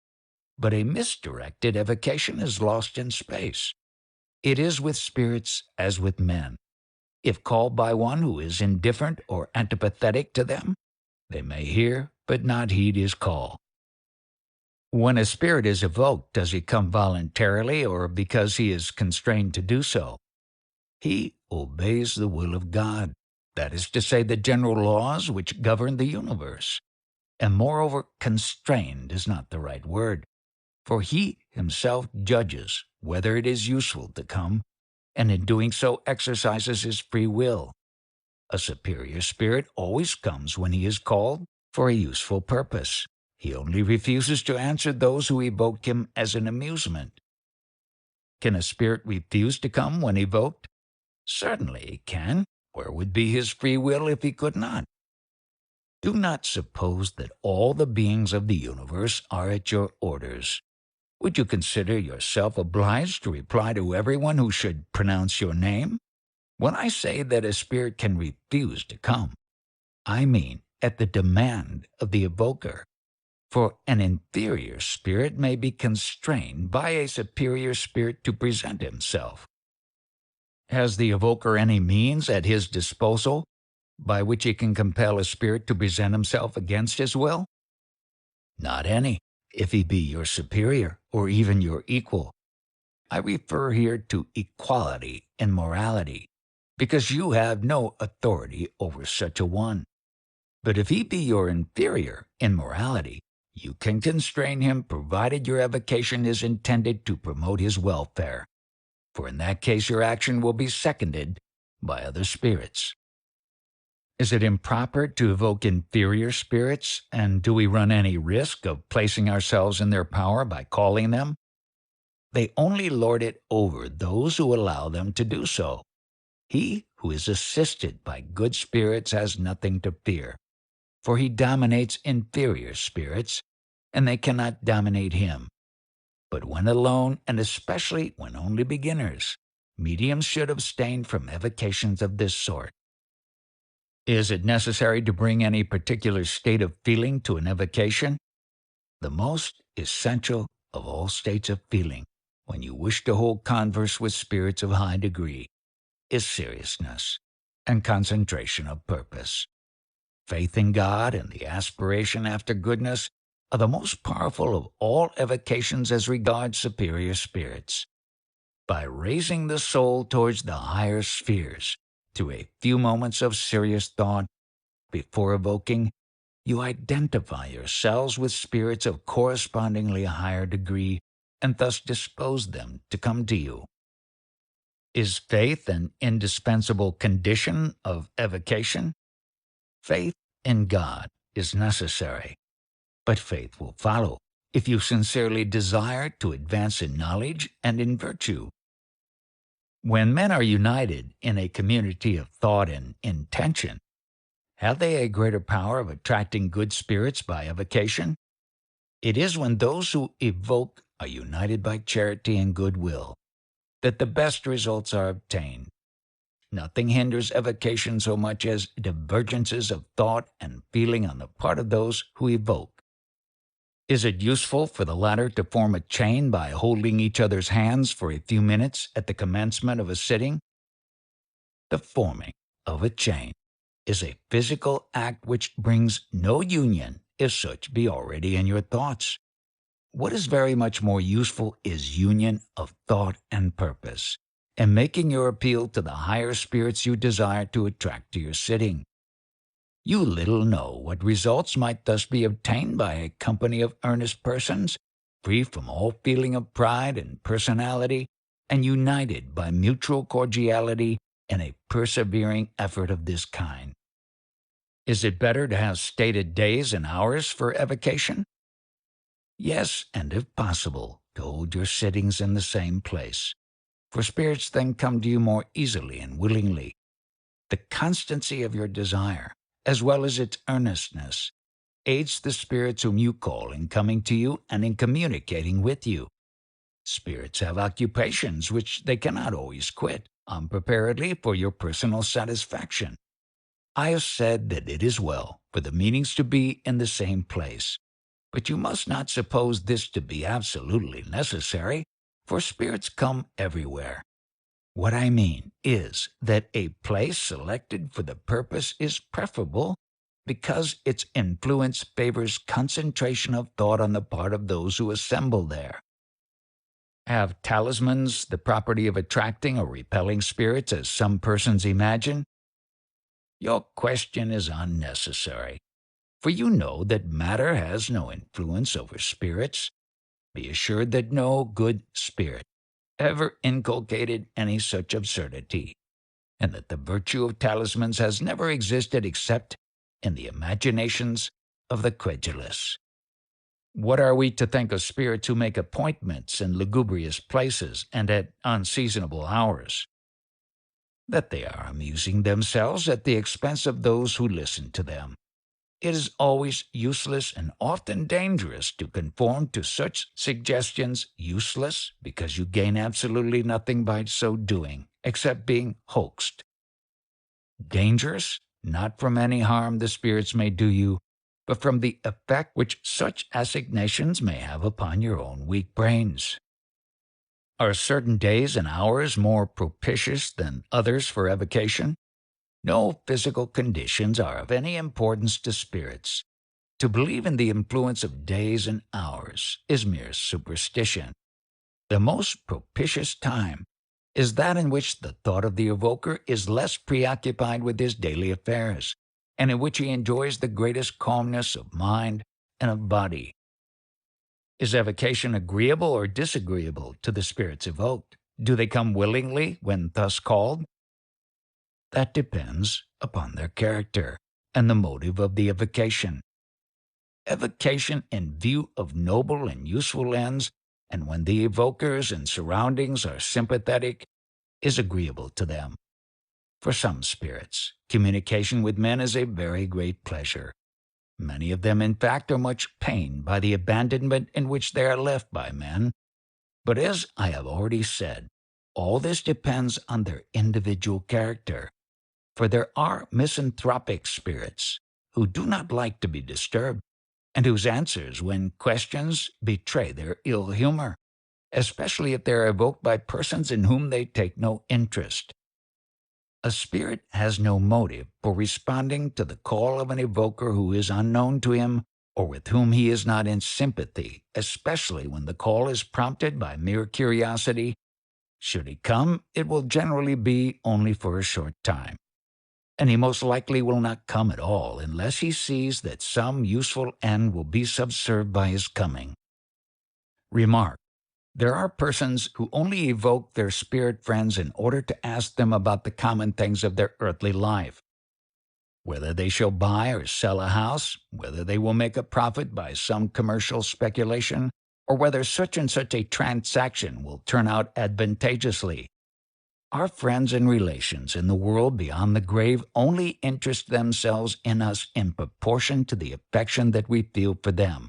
but a misdirected evocation is lost in space. It is with spirits as with men. If called by one who is indifferent or antipathetic to them, they may hear but not heed his call. When a spirit is evoked, does he come voluntarily or because he is constrained to do so? He obeys the will of God, that is to say, the general laws which govern the universe. And moreover, constrained is not the right word, for he himself judges whether it is useful to come, and in doing so exercises his free will. A superior spirit always comes when he is called for a useful purpose. He only refuses to answer those who evoke him as an amusement. Can a spirit refuse to come when evoked? Certainly he can. Where would be his free will if he could not? Do not suppose that all the beings of the universe are at your orders. Would you consider yourself obliged to reply to everyone who should pronounce your name? When I say that a spirit can refuse to come, I mean at the demand of the evoker. For an inferior spirit may be constrained by a superior spirit to present himself. Has the evoker any means at his disposal by which he can compel a spirit to present himself against his will? Not any, if he be your superior or even your equal. I refer here to equality in morality, because you have no authority over such a one. But if he be your inferior in morality, you can constrain him provided your evocation is intended to promote his welfare, for in that case your action will be seconded by other spirits. Is it improper to evoke inferior spirits, and do we run any risk of placing ourselves in their power by calling them? They only lord it over those who allow them to do so. He who is assisted by good spirits has nothing to fear, for he dominates inferior spirits, and they cannot dominate him. But when alone, and especially when only beginners, mediums should abstain from evocations of this sort. Is it necessary to bring any particular state of feeling to an evocation? The most essential of all states of feeling, when you wish to hold converse with spirits of high degree, is seriousness and concentration of purpose. Faith in God and the aspiration after goodness are the most powerful of all evocations as regards superior spirits. By raising the soul towards the higher spheres through a few moments of serious thought before evoking, you identify yourselves with spirits of correspondingly higher degree and thus dispose them to come to you. Is faith an indispensable condition of evocation? Faith in God is necessary, but faith will follow if you sincerely desire to advance in knowledge and in virtue. When men are united in a community of thought and intention, have they a greater power of attracting good spirits by evocation? It is when those who evoke are united by charity and goodwill that the best results are obtained. Nothing hinders evocation so much as divergences of thought and feeling on the part of those who evoke. Is it useful for the latter to form a chain by holding each other's hands for a few minutes at the commencement of a sitting? The forming of a chain is a physical act which brings no union if such be already in your thoughts. What is very much more useful is union of thought and purpose, and making your appeal to the higher spirits you desire to attract to your sitting. You little know what results might thus be obtained by a company of earnest persons, free from all feeling of pride and personality, and united by mutual cordiality in a persevering effort of this kind. Is it better to have stated days and hours for evocation? Yes, and if possible, to hold your sittings in the same place, for spirits then come to you more easily and willingly. The constancy of your desire, as well as its earnestness, aids the spirits whom you call in coming to you and in communicating with you. Spirits have occupations which they cannot always quit unpreparedly for your personal satisfaction. I have said that it is well for the meetings to be in the same place, but you must not suppose this to be absolutely necessary, for spirits come everywhere. What I mean is that a place selected for the purpose is preferable because its influence favors concentration of thought on the part of those who assemble there. Have talismans the property of attracting or repelling spirits, as some persons imagine? Your question is unnecessary, for you know that matter has no influence over spirits. Be assured that no good spirit ever inculcated any such absurdity, and that the virtue of talismans has never existed except in the imaginations of the credulous. What are we to think of spirits who make appointments in lugubrious places and at unseasonable hours? That they are amusing themselves at the expense of those who listen to them. It is always useless and often dangerous to conform to such suggestions, useless because you gain absolutely nothing by so doing, except being hoaxed. Dangerous, not from any harm the spirits may do you, but from the effect which such assignations may have upon your own weak brains. Are certain days and hours more propitious than others for evocation? No physical conditions are of any importance to spirits. To believe in the influence of days and hours is mere superstition. The most propitious time is that in which the thought of the evoker is less preoccupied with his daily affairs, and in which he enjoys the greatest calmness of mind and of body. Is evocation agreeable or disagreeable to the spirits evoked? Do they come willingly when thus called? That depends upon their character and the motive of the evocation. Evocation in view of noble and useful ends, and when the evokers and surroundings are sympathetic, is agreeable to them. For some spirits, communication with men is a very great pleasure. Many of them, in fact, are much pained by the abandonment in which they are left by men. But as I have already said, all this depends on their individual character. For there are misanthropic spirits who do not like to be disturbed, and whose answers, when questions, betray their ill humor, especially if they are evoked by persons in whom they take no interest. A spirit has no motive for responding to the call of an evoker who is unknown to him or with whom he is not in sympathy, especially when the call is prompted by mere curiosity. Should he come, it will generally be only for a short time, and he most likely will not come at all unless he sees that some useful end will be subserved by his coming. Remark: there are persons who only evoke their spirit friends in order to ask them about the common things of their earthly life. Whether they shall buy or sell a house, whether they will make a profit by some commercial speculation, or whether such and such a transaction will turn out advantageously. Our friends and relations in the world beyond the grave only interest themselves in us in proportion to the affection that we feel for them.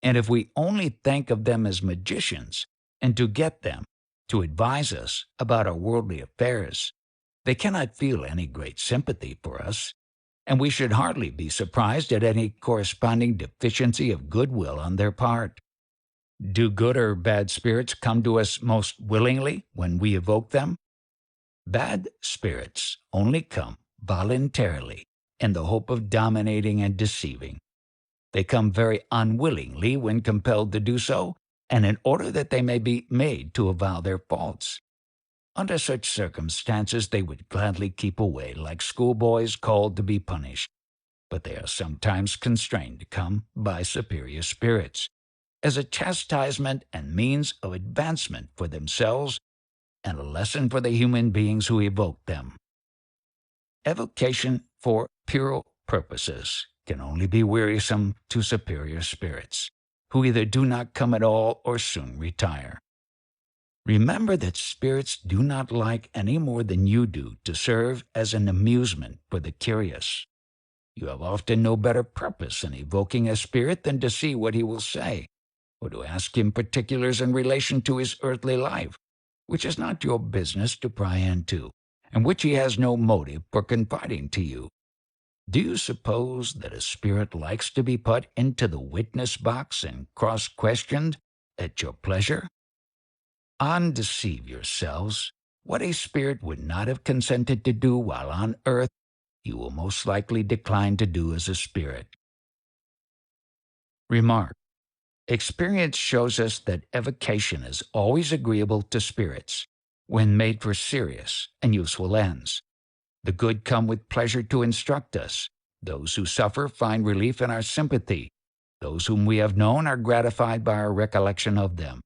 And if we only think of them as magicians, and to get them to advise us about our worldly affairs, they cannot feel any great sympathy for us, and we should hardly be surprised at any corresponding deficiency of goodwill on their part. Do good or bad spirits come to us most willingly when we evoke them? Bad spirits only come voluntarily in the hope of dominating and deceiving. They come very unwillingly when compelled to do so, and in order that they may be made to avow their faults. Under such circumstances, they would gladly keep away, like schoolboys called to be punished. But they are sometimes constrained to come by superior spirits, as a chastisement and means of advancement for themselves, and a lesson for the human beings who evoke them. Evocation for puerile purposes can only be wearisome to superior spirits, who either do not come at all or soon retire. Remember that spirits do not like any more than you do to serve as an amusement for the curious. You have often no better purpose in evoking a spirit than to see what he will say, or to ask him particulars in relation to his earthly life, which is not your business to pry into, and which he has no motive for confiding to you. Do you suppose that a spirit likes to be put into the witness box and cross-questioned at your pleasure? Undeceive yourselves. What a spirit would not have consented to do while on earth, he will most likely decline to do as a spirit. Remark. Experience shows us that evocation is always agreeable to spirits when made for serious and useful ends. The good come with pleasure to instruct us. Those who suffer find relief in our sympathy. Those whom we have known are gratified by our recollection of them.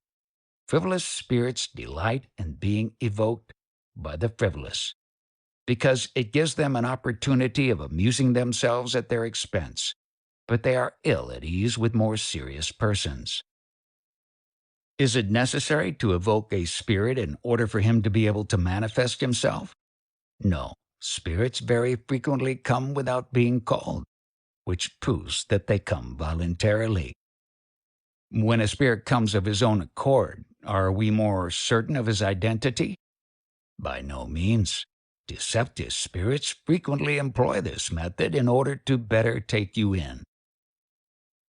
Frivolous spirits delight in being evoked by the frivolous, because it gives them an opportunity of amusing themselves at their expense, but they are ill at ease with more serious persons. Is it necessary to evoke a spirit in order for him to be able to manifest himself? No, spirits very frequently come without being called, which proves that they come voluntarily. When a spirit comes of his own accord, are we more certain of his identity? By no means. Deceptive spirits frequently employ this method in order to better take you in.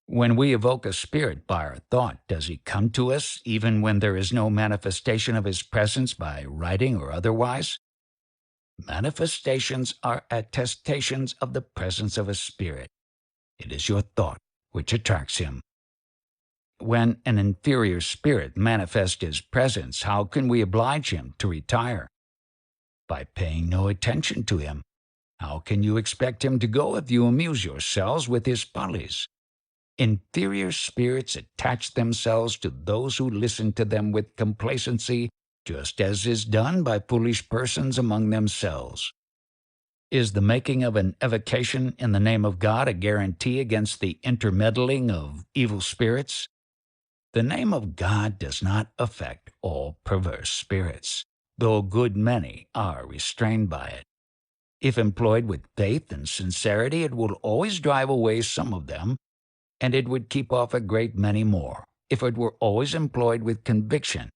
When we evoke a spirit by our thought, does he come to us even when there is no manifestation of his presence by writing or otherwise? Manifestations are attestations of the presence of a spirit. It is your thought which attracts him. When an inferior spirit manifests his presence, how can we oblige him to retire? By paying no attention to him. How can you expect him to go if you amuse yourselves with his follies? Inferior spirits attach themselves to those who listen to them with complacency, just as is done by foolish persons among themselves. Is the making of an evocation in the name of God a guarantee against the intermeddling of evil spirits? The name of God does not affect all perverse spirits, though a good many are restrained by it. If employed with faith and sincerity, it will always drive away some of them, and it would keep off a great many more if it were always employed with conviction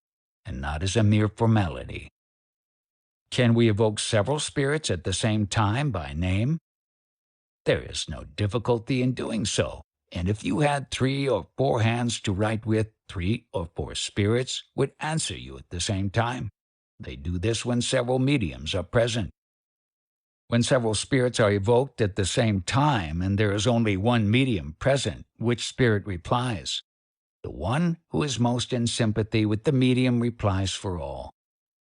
and not as a mere formality. Can we evoke several spirits at the same time by name? There is no difficulty in doing so. And if you had 3 or 4 hands to write with, 3 or 4 spirits would answer you at the same time. They do this when several mediums are present. When several spirits are evoked at the same time and there is only one medium present, which spirit replies? The one who is most in sympathy with the medium replies for all,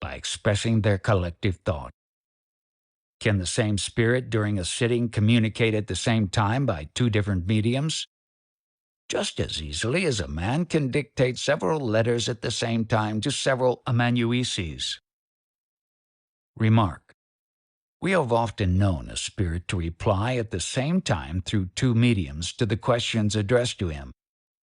by expressing their collective thought. Can the same spirit during a sitting communicate at the same time by 2 different mediums? Just as easily as a man can dictate several letters at the same time to several amanuenses. Remark. We have often known a spirit to reply at the same time through 2 mediums to the questions addressed to him.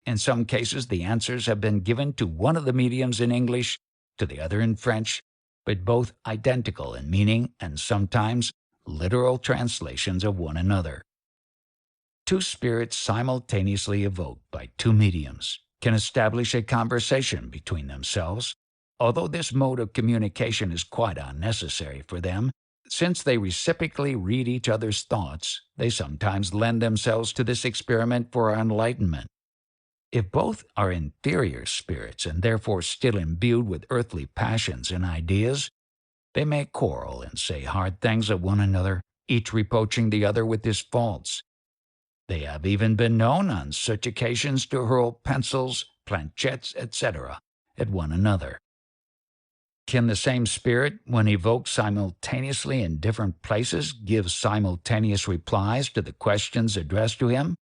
In some cases, the answers have been given to one of the mediums in English, to the other in French, but both identical in meaning and sometimes literal translations of one another. 2 spirits simultaneously evoked by 2 mediums can establish a conversation between themselves, although this mode of communication is quite unnecessary for them. Since they reciprocally read each other's thoughts, they sometimes lend themselves to this experiment for our enlightenment. If both are inferior spirits and therefore still imbued with earthly passions and ideas, they may quarrel and say hard things of one another, each reproaching the other with his faults. They have even been known on such occasions to hurl pencils, planchettes, etc., at one another. Can the same spirit, when evoked simultaneously in different places, give simultaneous replies to the questions addressed to him?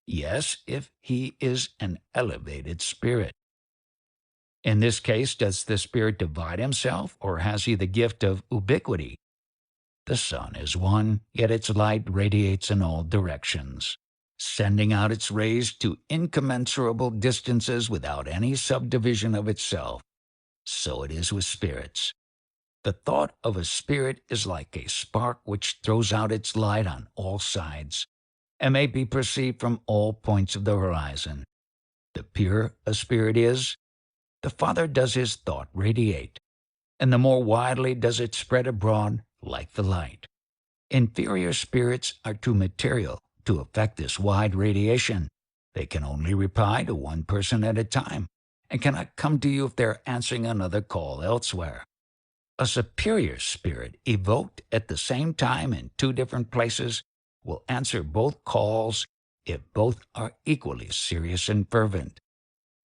Yes, if he is an elevated spirit. In this case, does the spirit divide himself, or has he the gift of ubiquity? The sun is one, yet its light radiates in all directions, sending out its rays to incommensurable distances without any subdivision of itself. So it is with spirits. The thought of a spirit is like a spark which throws out its light on all sides, and may be perceived from all points of the horizon. The purer a spirit is, the farther does his thought radiate, and the more widely does it spread abroad like the light. Inferior spirits are too material to affect this wide radiation. They can only reply to one person at a time, and cannot come to you if they're answering another call elsewhere. A superior spirit evoked at the same time in two different places will answer both calls if both are equally serious and fervent.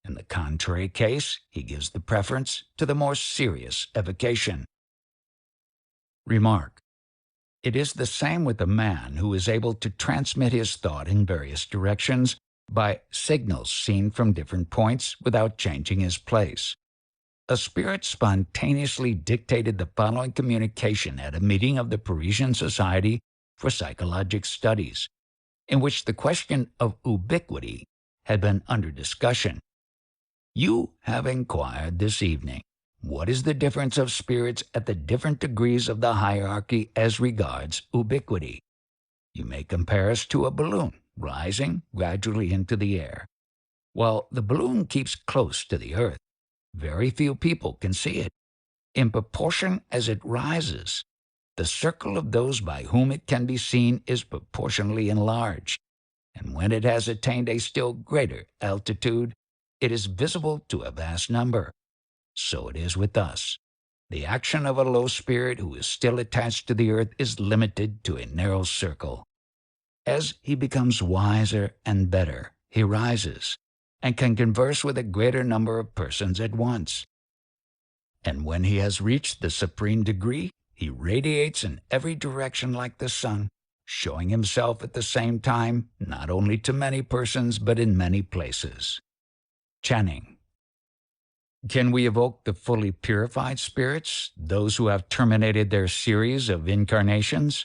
In the contrary case, he gives the preference to the more serious evocation. Remark: it is the same with a man who is able to transmit his thought in various directions by signals seen from different points without changing his place. A spirit spontaneously dictated the following communication at a meeting of the Parisian Society for Psychologic Studies, in which the question of ubiquity had been under discussion. You have inquired this evening, what is the difference of spirits at the different degrees of the hierarchy as regards ubiquity? You may compare us to a balloon rising gradually into the air. While the balloon keeps close to the earth, very few people can see it. In proportion as it rises, the circle of those by whom it can be seen is proportionally enlarged, and when it has attained a still greater altitude, it is visible to a vast number. So it is with us. The action of a low spirit who is still attached to the earth is limited to a narrow circle. As he becomes wiser and better, he rises, and can converse with a greater number of persons at once. And when he has reached the supreme degree, he radiates in every direction like the sun, showing himself at the same time not only to many persons but in many places. Channing. Can we evoke the fully purified spirits, those who have terminated their series of incarnations?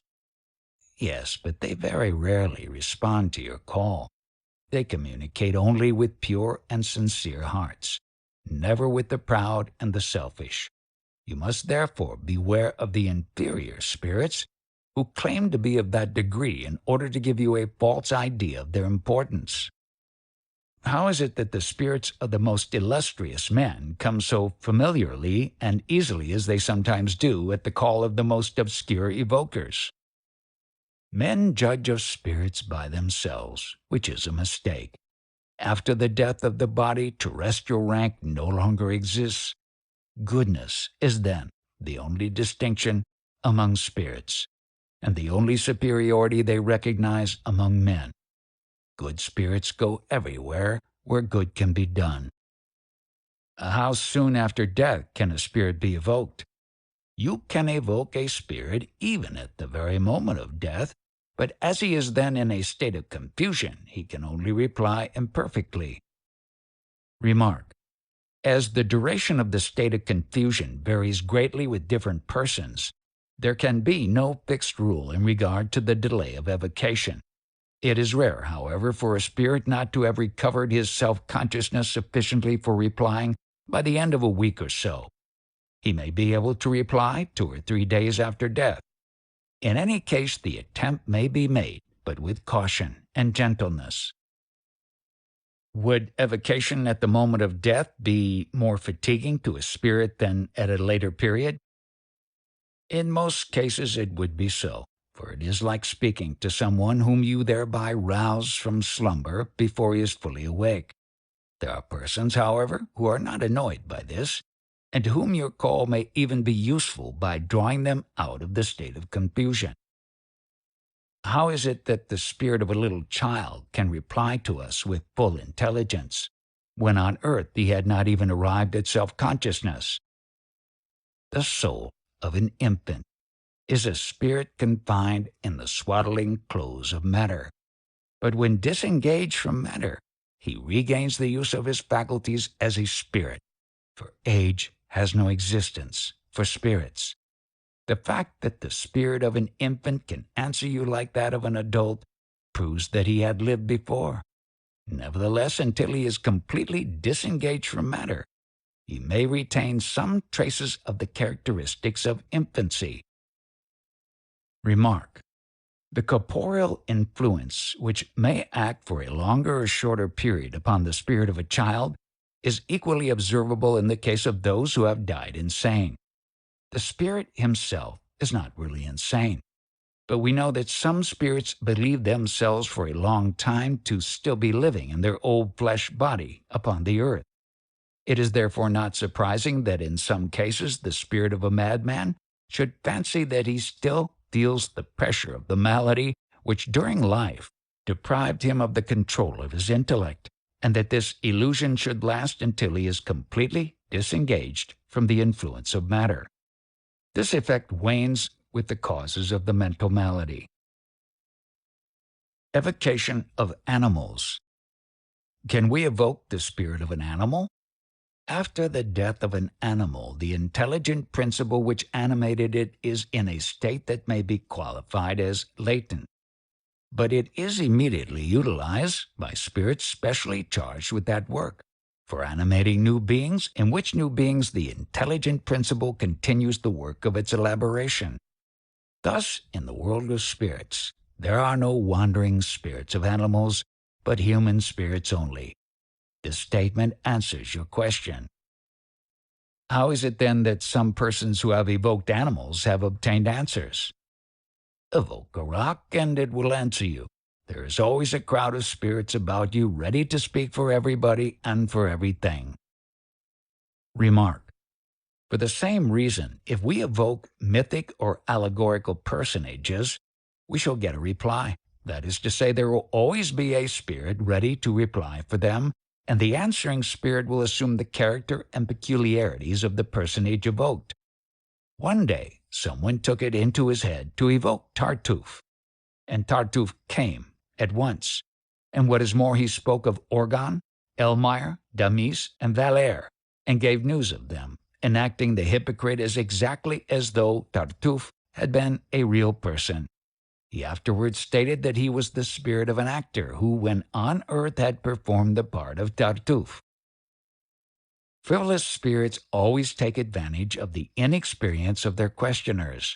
Yes, but they very rarely respond to your call. They communicate only with pure and sincere hearts, never with the proud and the selfish. You must therefore beware of the inferior spirits who claim to be of that degree in order to give you a false idea of their importance. How is it that the spirits of the most illustrious men come so familiarly and easily as they sometimes do at the call of the most obscure evokers? Men judge of spirits by themselves, which is a mistake. After the death of the body, terrestrial rank no longer exists. Goodness is then the only distinction among spirits, and the only superiority they recognize among men. Good spirits go everywhere where good can be done. How soon after death can a spirit be evoked? You can evoke a spirit even at the very moment of death, but as he is then in a state of confusion, he can only reply imperfectly. Remark: as the duration of the state of confusion varies greatly with different persons, there can be no fixed rule in regard to the delay of evocation. It is rare, however, for a spirit not to have recovered his self-consciousness sufficiently for replying by the end of a week or so. He may be able to reply 2 or 3 days after death. In any case, the attempt may be made, but with caution and gentleness. Would evocation at the moment of death be more fatiguing to a spirit than at a later period? In most cases it would be so, for it is like speaking to someone whom you thereby rouse from slumber before he is fully awake. There are persons, however, who are not annoyed by this, and to whom your call may even be useful by drawing them out of the state of confusion. How is it that the spirit of a little child can reply to us with full intelligence, when on earth he had not even arrived at self-consciousness? The soul of an infant is a spirit confined in the swaddling clothes of matter. But when disengaged from matter, he regains the use of his faculties as a spirit, for age has no existence for spirits. The fact that the spirit of an infant can answer you like that of an adult proves that he had lived before. Nevertheless, until he is completely disengaged from matter, he may retain some traces of the characteristics of infancy. Remark: The corporeal influence, which may act for a longer or shorter period upon the spirit of a child, is equally observable in the case of those who have died insane. The spirit himself is not really insane, but we know that some spirits believe themselves for a long time to still be living in their old flesh body upon the earth. It is therefore not surprising that in some cases the spirit of a madman should fancy that he still feels the pressure of the malady which during life deprived him of the control of his intellect, and that this illusion should last until he is completely disengaged from the influence of matter. This effect wanes with the causes of the mental malady. Evocation of animals. Can we evoke the spirit of an animal? After the death of an animal, the intelligent principle which animated it is in a state that may be qualified as latent. But it is immediately utilized by spirits specially charged with that work, for animating new beings, in which new beings the intelligent principle continues the work of its elaboration. Thus, in the world of spirits, there are no wandering spirits of animals, but human spirits only. This statement answers your question. How is it then that some persons who have evoked animals have obtained answers? Evoke a rock and it will answer you. There is always a crowd of spirits about you ready to speak for everybody and for everything. Remark. For the same reason, if we evoke mythic or allegorical personages, we shall get a reply. That is to say, there will always be a spirit ready to reply for them, and the answering spirit will assume the character and peculiarities of the personage evoked. One day, someone took it into his head to evoke Tartuffe, and Tartuffe came at once. And what is more, he spoke of Orgon, Elmire, Damis, and Valère, and gave news of them, enacting the hypocrite as exactly as though Tartuffe had been a real person. He afterwards stated that he was the spirit of an actor who, when on earth, had performed the part of Tartuffe. Frivolous spirits always take advantage of the inexperience of their questioners,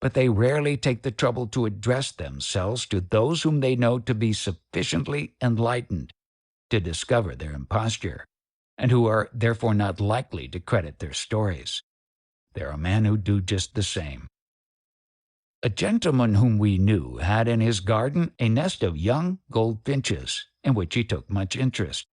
but they rarely take the trouble to address themselves to those whom they know to be sufficiently enlightened to discover their imposture, and who are therefore not likely to credit their stories. There are men who do just the same. A gentleman whom we knew had in his garden a nest of young goldfinches, in which he took much interest.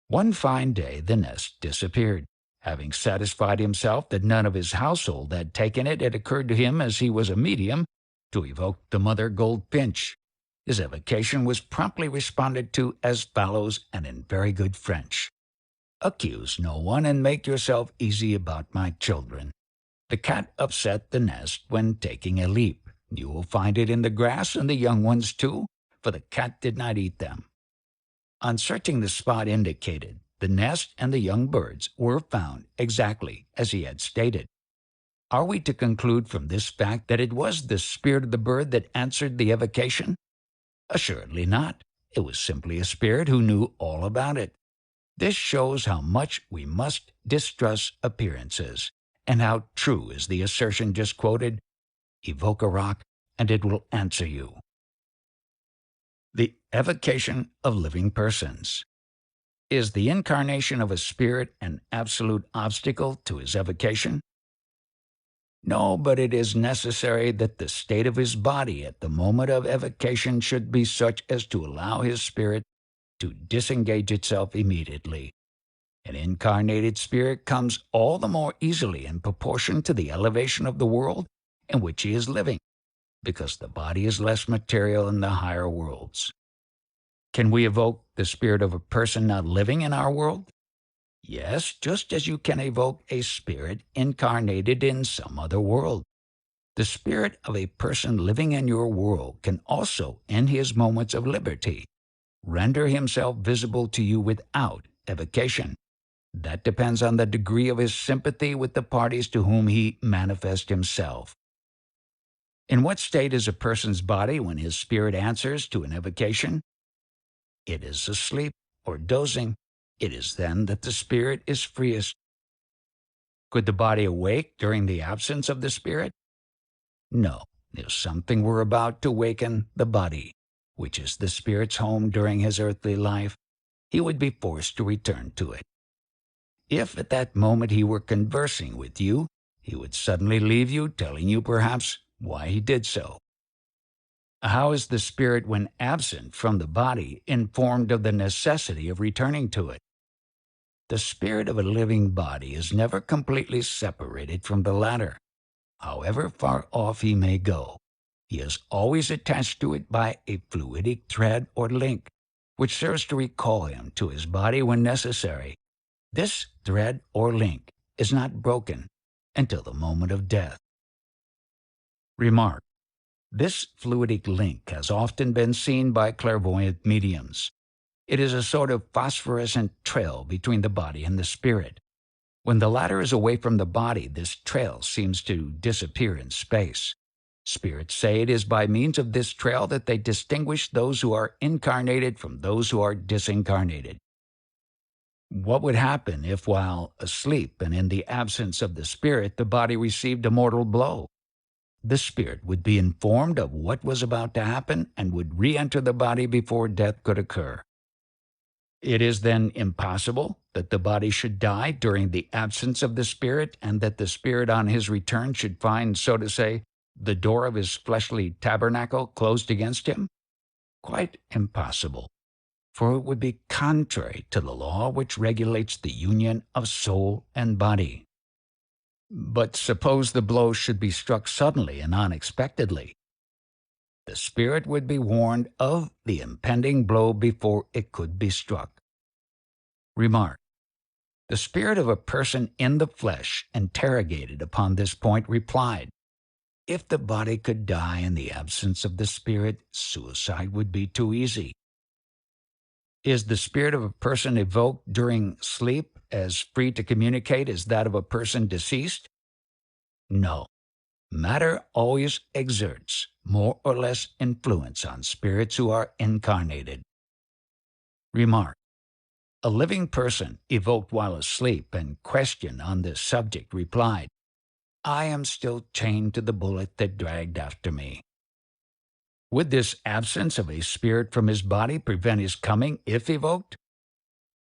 One fine day the nest disappeared. Having satisfied himself that none of his household had taken it, it occurred to him, as he was a medium, to evoke the mother goldfinch. His evocation was promptly responded to as follows, and in very good French. Accuse no one, and make yourself easy about my children. The cat upset the nest when taking a leap. You will find it in the grass and the young ones too, for the cat did not eat them. On searching the spot indicated, the nest and the young birds were found exactly as he had stated. Are we to conclude from this fact that it was the spirit of the bird that answered the evocation? Assuredly not. It was simply a spirit who knew all about it. This shows how much we must distrust appearances, and how true is the assertion just quoted, evoke a rock and it will answer you. The evocation of living persons. Is the incarnation of a spirit an absolute obstacle to his evocation? No, but it is necessary that the state of his body at the moment of evocation should be such as to allow his spirit to disengage itself immediately. An incarnated spirit comes all the more easily in proportion to the elevation of the world in which he is living, because the body is less material in the higher worlds. Can we evoke the spirit of a person not living in our world? Yes, just as you can evoke a spirit incarnated in some other world. The spirit of a person living in your world can also, in his moments of liberty, render himself visible to you without evocation. That depends on the degree of his sympathy with the parties to whom he manifests himself. In what state is a person's body when his spirit answers to an evocation? It is asleep or dozing. It is then that the spirit is freest. Could the body awake during the absence of the spirit? No, If something were about to waken the body, which is the spirit's home during his earthly life, he would be forced to return to it. If at that moment he were conversing with you, he would suddenly leave you, telling you perhaps why he did so. How is the spirit, when absent from the body, informed of the necessity of returning to it? The spirit of a living body is never completely separated from the latter. However far off he may go, he is always attached to it by a fluidic thread or link, which serves to recall him to his body when necessary. This thread or link is not broken until the moment of death. Remark: this fluidic link has often been seen by clairvoyant mediums. It is a sort of phosphorescent trail between the body and the spirit. When the latter is away from the body, this trail seems to disappear in space. Spirits say it is by means of this trail that they distinguish those who are incarnated from those who are disincarnated. What would happen if, while asleep and in the absence of the spirit, the body received a mortal blow? The spirit would be informed of what was about to happen and would re-enter the body before death could occur. It is then impossible that the body should die during the absence of the spirit, and that the spirit on his return should find, so to say, the door of his fleshly tabernacle closed against him? Quite impossible, for it would be contrary to the law which regulates the union of soul and body. But suppose the blow should be struck suddenly and unexpectedly. The spirit would be warned of the impending blow before it could be struck. Remark: the spirit of a person in the flesh, interrogated upon this point, replied, if the body could die in the absence of the spirit, suicide would be too easy. Is the spirit of a person evoked during sleep as free to communicate as that of a person deceased? No. Matter always exerts more or less influence on spirits who are incarnated. Remark: a living person evoked while asleep and questioned on this subject replied, I am still chained to the bullet that dragged after me. Would this absence of a spirit from his body prevent his coming if evoked?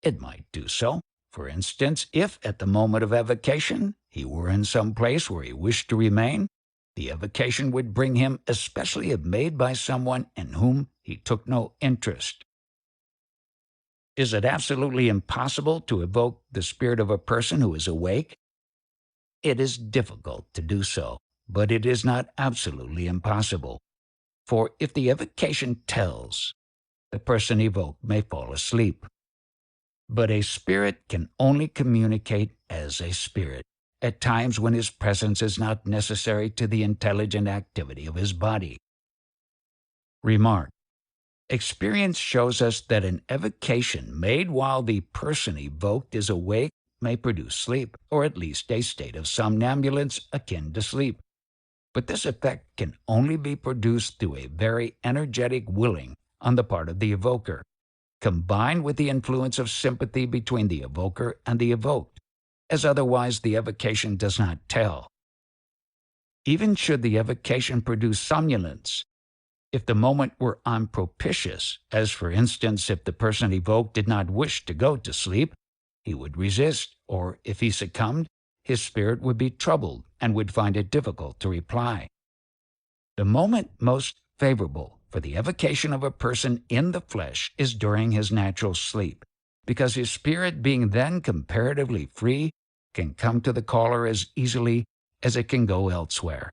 It might do so. For instance, if at the moment of evocation he were in some place where he wished to remain, the evocation would bring him, especially if made by someone in whom he took no interest. Is it absolutely impossible to evoke the spirit of a person who is awake? It is difficult to do so, but it is not absolutely impossible. For if the evocation tells, the person evoked may fall asleep. But a spirit can only communicate as a spirit, at times when his presence is not necessary to the intelligent activity of his body. Remark: experience shows us that an evocation made while the person evoked is awake may produce sleep, or at least a state of somnambulance akin to sleep. But this effect can only be produced through a very energetic willing on the part of the evoker, combined with the influence of sympathy between the evoker and the evoked, as otherwise the evocation does not tell. Even should the evocation produce somnolence, if the moment were unpropitious, as for instance if the person evoked did not wish to go to sleep, he would resist, or if he succumbed, his spirit would be troubled and would find it difficult to reply. The moment most favorable for the evocation of a person in the flesh is during his natural sleep, because his spirit, being then comparatively free, can come to the caller as easily as it can go elsewhere.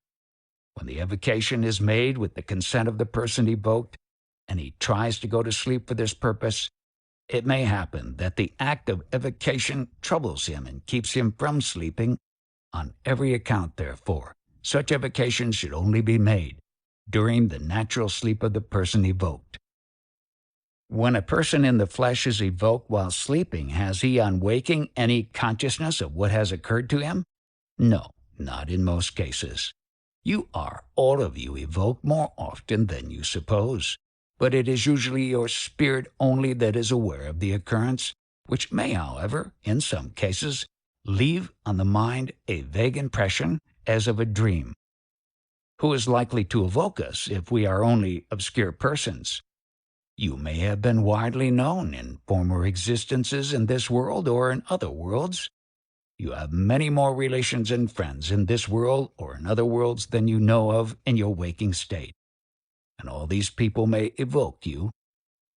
When the evocation is made with the consent of the person evoked, and he tries to go to sleep for this purpose, it may happen that the act of evocation troubles him and keeps him from sleeping. On every account, therefore, such evocation should only be made during the natural sleep of the person evoked. When a person in the flesh is evoked while sleeping, has he, on waking, any consciousness of what has occurred to him? No, not in most cases. You are, all of you, evoked more often than you suppose, but it is usually your spirit only that is aware of the occurrence, which may, however, in some cases, leave on the mind a vague impression as of a dream. who is likely to evoke us if we are only obscure persons? You may have been widely known in former existences in this world or in other worlds. You have many more relations and friends in this world or in other worlds than you know of in your waking state. And all these people may evoke you.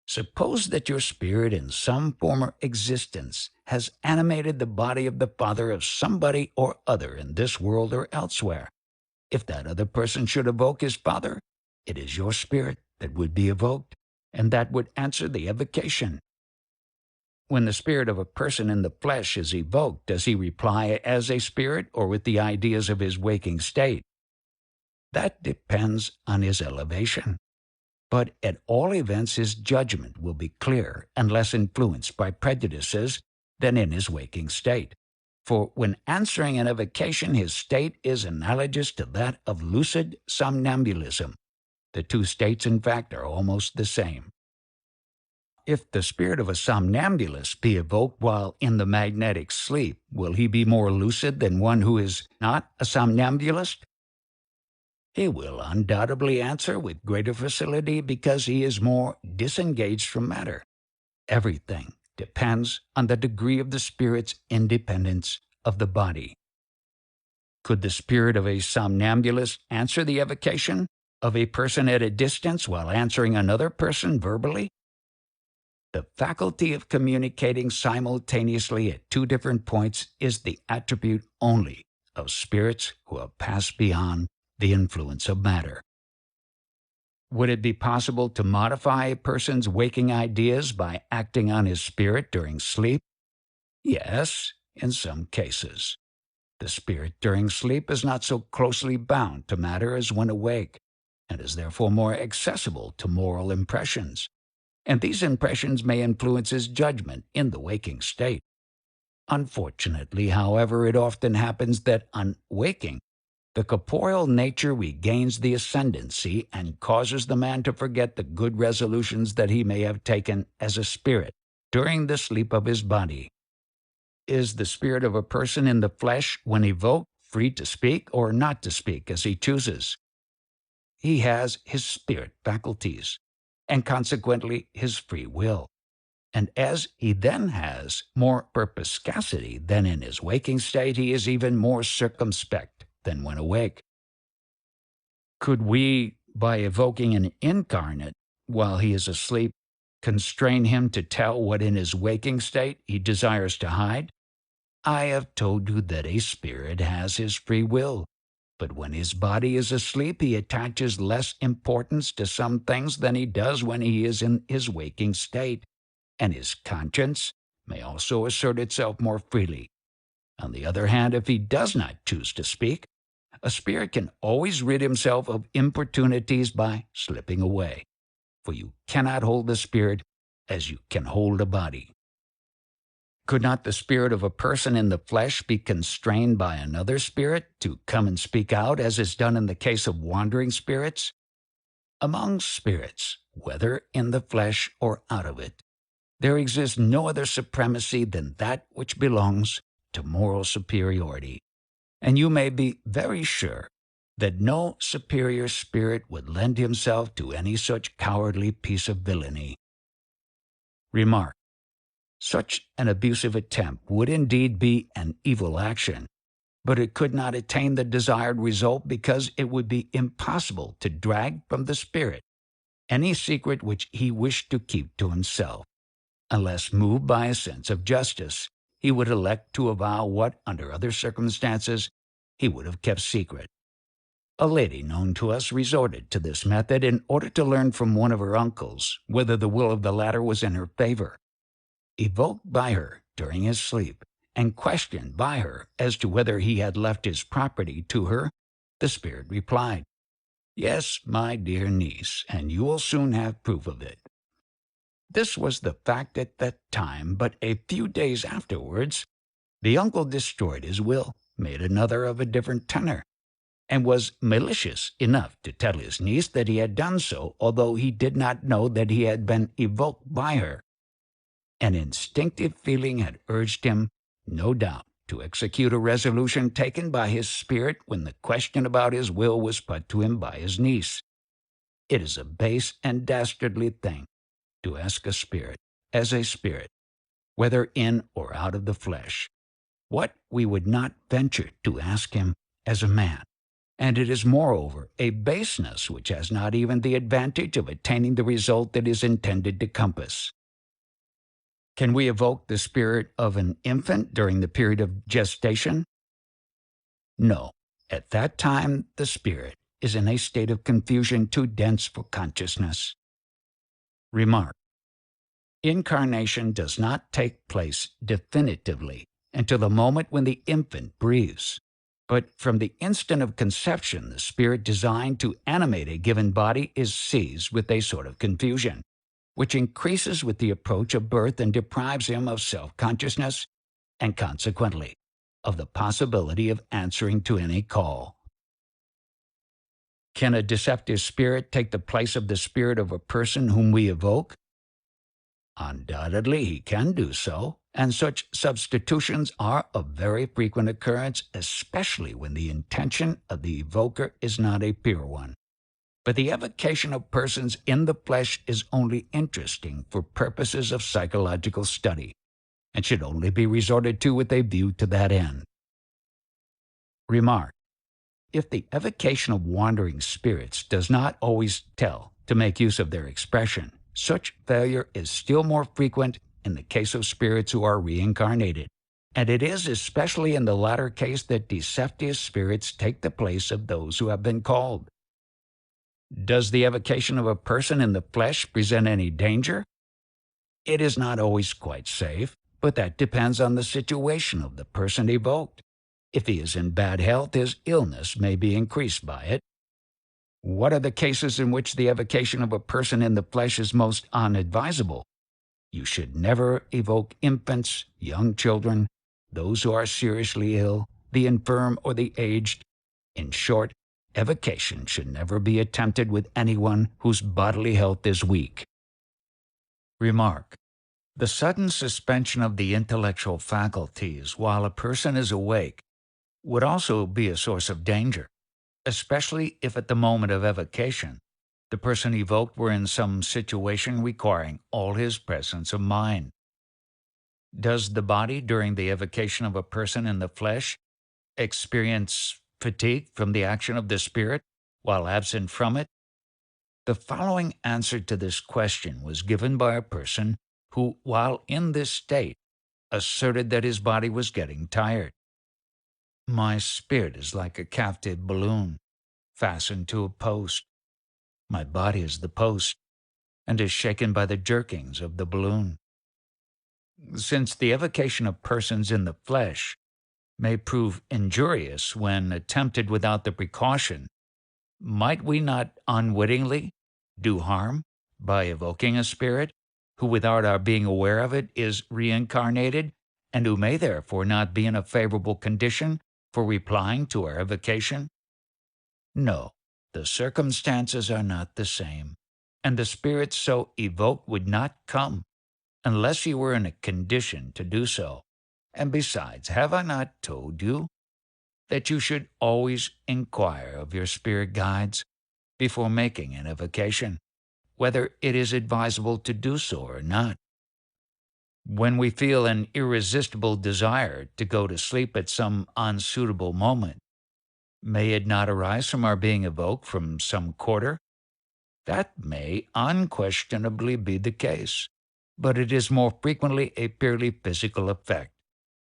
Suppose that your spirit in some former existence has animated the body of the father of somebody or other in this world or elsewhere. If that other person should evoke his father, it is your spirit that would be evoked, and that would answer the evocation. When the spirit of a person in the flesh is evoked, does he reply as a spirit or with the ideas of his waking state? That depends on his elevation. But at all events his judgment will be clear and less influenced by prejudices than in his waking state. For when answering an evocation, his state is analogous to that of lucid somnambulism. The two states, in fact, are almost the same. If the spirit of a somnambulist be evoked while in the magnetic sleep, will he be more lucid than one who is not a somnambulist? He will undoubtedly answer with greater facility because he is more disengaged from matter. Everything depends on the degree of the spirit's independence of the body. Could the spirit of a somnambulist answer the evocation of a person at a distance while answering another person verbally? The faculty of communicating simultaneously at two different points is the attribute only of spirits who have passed beyond the influence of matter. Would it be possible to modify a person's waking ideas by acting on his spirit during sleep? Yes, in some cases. The spirit during sleep is not so closely bound to matter as when awake, and is therefore more accessible to moral impressions. And these impressions may influence his judgment in the waking state. Unfortunately, however, it often happens that on waking, the corporeal nature regains the ascendancy and causes the man to forget the good resolutions that he may have taken as a spirit during the sleep of his body. Is the spirit of a person in the flesh, when evoked, free to speak or not to speak as he chooses? He has his spirit faculties, and consequently his free will. And as he then has more perspicacity than in his waking state, he is even more circumspect than when awake. Could we, by evoking an incarnate while he is asleep, constrain him to tell what in his waking state he desires to hide? I have told you that a spirit has his free will, but when his body is asleep, he attaches less importance to some things than he does when he is in his waking state, and his conscience may also assert itself more freely. On the other hand, if he does not choose to speak, a spirit can always rid himself of importunities by slipping away, for you cannot hold the spirit as you can hold a body. Could not the spirit of a person in the flesh be constrained by another spirit to come and speak out, as is done in the case of wandering spirits? Among spirits, whether in the flesh or out of it, there exists no other supremacy than that which belongs to moral superiority. And you may be very sure that no superior spirit would lend himself to any such cowardly piece of villainy. Remark: such an abusive attempt would indeed be an evil action, but it could not attain the desired result because it would be impossible to drag from the spirit any secret which he wished to keep to himself. Unless moved by a sense of justice, he would elect to avow what, under other circumstances, he would have kept secret. A lady known to us resorted to this method in order to learn from one of her uncles whether the will of the latter was in her favor. Evoked by her during his sleep, and questioned by her as to whether he had left his property to her, the spirit replied, "Yes, my dear niece, and you will soon have proof of it." This was the fact at that time, but a few days afterwards, the uncle destroyed his will, made another of a different tenor, and was malicious enough to tell his niece that he had done so, although he did not know that he had been evoked by her. An instinctive feeling had urged him, no doubt, to execute a resolution taken by his spirit when the question about his will was put to him by his niece. It is a base and dastardly thing to ask a spirit, as a spirit, whether in or out of the flesh, what we would not venture to ask him as a man. And it is moreover a baseness which has not even the advantage of attaining the result that is intended to compass. Can we evoke the spirit of an infant during the period of gestation? No. At that time, the spirit is in a state of confusion too dense for consciousness. Remark: incarnation does not take place definitively until the moment when the infant breathes. But from the instant of conception, the spirit designed to animate a given body is seized with a sort of confusion, which increases with the approach of birth and deprives him of self-consciousness and, consequently, of the possibility of answering to any call. Can a deceptive spirit take the place of the spirit of a person whom we evoke? Undoubtedly, he can do so, and such substitutions are of very frequent occurrence, especially when the intention of the evoker is not a pure one. But the evocation of persons in the flesh is only interesting for purposes of psychological study, and should only be resorted to with a view to that end. Remark: if the evocation of wandering spirits does not always tell to make use of their expression, such failure is still more frequent in the case of spirits who are reincarnated, and it is especially in the latter case that deceptive spirits take the place of those who have been called. Does the evocation of a person in the flesh present any danger? It is not always quite safe, but that depends on the situation of the person evoked. If he is in bad health, his illness may be increased by it. What are the cases in which the evocation of a person in the flesh is most unadvisable? You should never evoke infants, young children, those who are seriously ill, the infirm, or the aged. In short, evocation should never be attempted with anyone whose bodily health is weak. Remark: the sudden suspension of the intellectual faculties while a person is awake would also be a source of danger, especially if at the moment of evocation the person evoked were in some situation requiring all his presence of mind. Does the body, during the evocation of a person in the flesh, experience fatigue from the action of the spirit while absent from it? The following answer to this question was given by a person who, while in this state, asserted that his body was getting tired. My spirit is like a captive balloon, fastened to a post. My body is the post, and is shaken by the jerkings of the balloon. Since the evocation of persons in the flesh may prove injurious when attempted without the precaution, might we not unwittingly do harm by evoking a spirit who, without our being aware of it, is reincarnated, and who may therefore not be in a favorable condition for replying to our evocation? No, the circumstances are not the same, and the spirit so evoked would not come unless you were in a condition to do so. And besides, have I not told you that you should always inquire of your spirit guides before making an evocation, whether it is advisable to do so or not? When we feel an irresistible desire to go to sleep at some unsuitable moment, may it not arise from our being evoked from some quarter? That may unquestionably be the case, but it is more frequently a purely physical effect.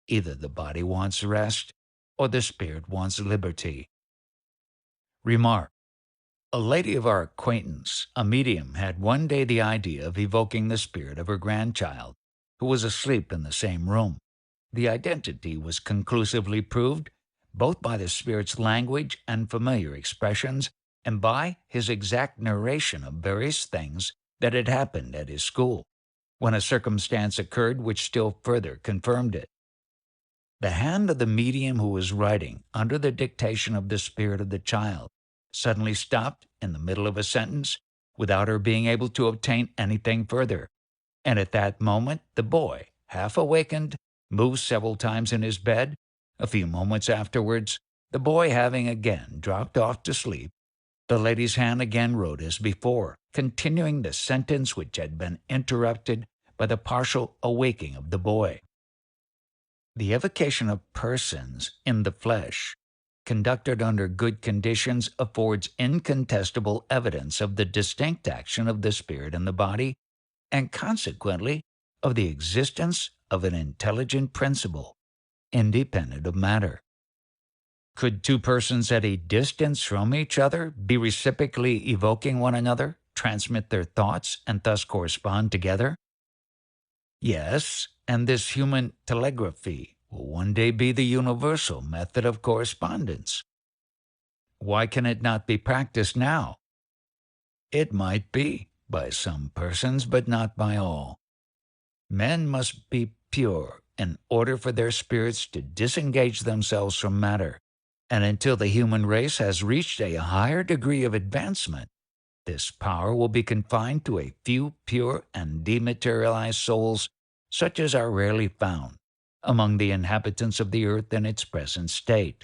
Either the body wants rest, or the spirit wants liberty. Remark: a lady of our acquaintance, a medium, had one day the idea of evoking the spirit of her grandchild, who was asleep in the same room. The identity was conclusively proved both by the spirit's language and familiar expressions, and by his exact narration of various things that had happened at his school, when a circumstance occurred which still further confirmed it. The hand of the medium who was writing under the dictation of the spirit of the child suddenly stopped in the middle of a sentence without her being able to obtain anything further, and at that moment the boy, half awakened, moved several times in his bed, A few moments afterwards, the boy having again dropped off to sleep, the lady's hand again wrote as before, continuing the sentence which had been interrupted by the partial awaking of the boy. The evocation of persons in the flesh, conducted under good conditions, affords incontestable evidence of the distinct action of the spirit in the body, and consequently of the existence of an intelligent principle, independent of matter. Could two persons at a distance from each other be reciprocally evoking one another, transmit their thoughts, and thus correspond together? Yes, and this human telegraphy will one day be the universal method of correspondence. Why can it not be practiced now? It might be, by some persons, but not by all. Men must be pure in order for their spirits to disengage themselves from matter, and until the human race has reached a higher degree of advancement, this power will be confined to a few pure and dematerialized souls, such as are rarely found among the inhabitants of the earth in its present state.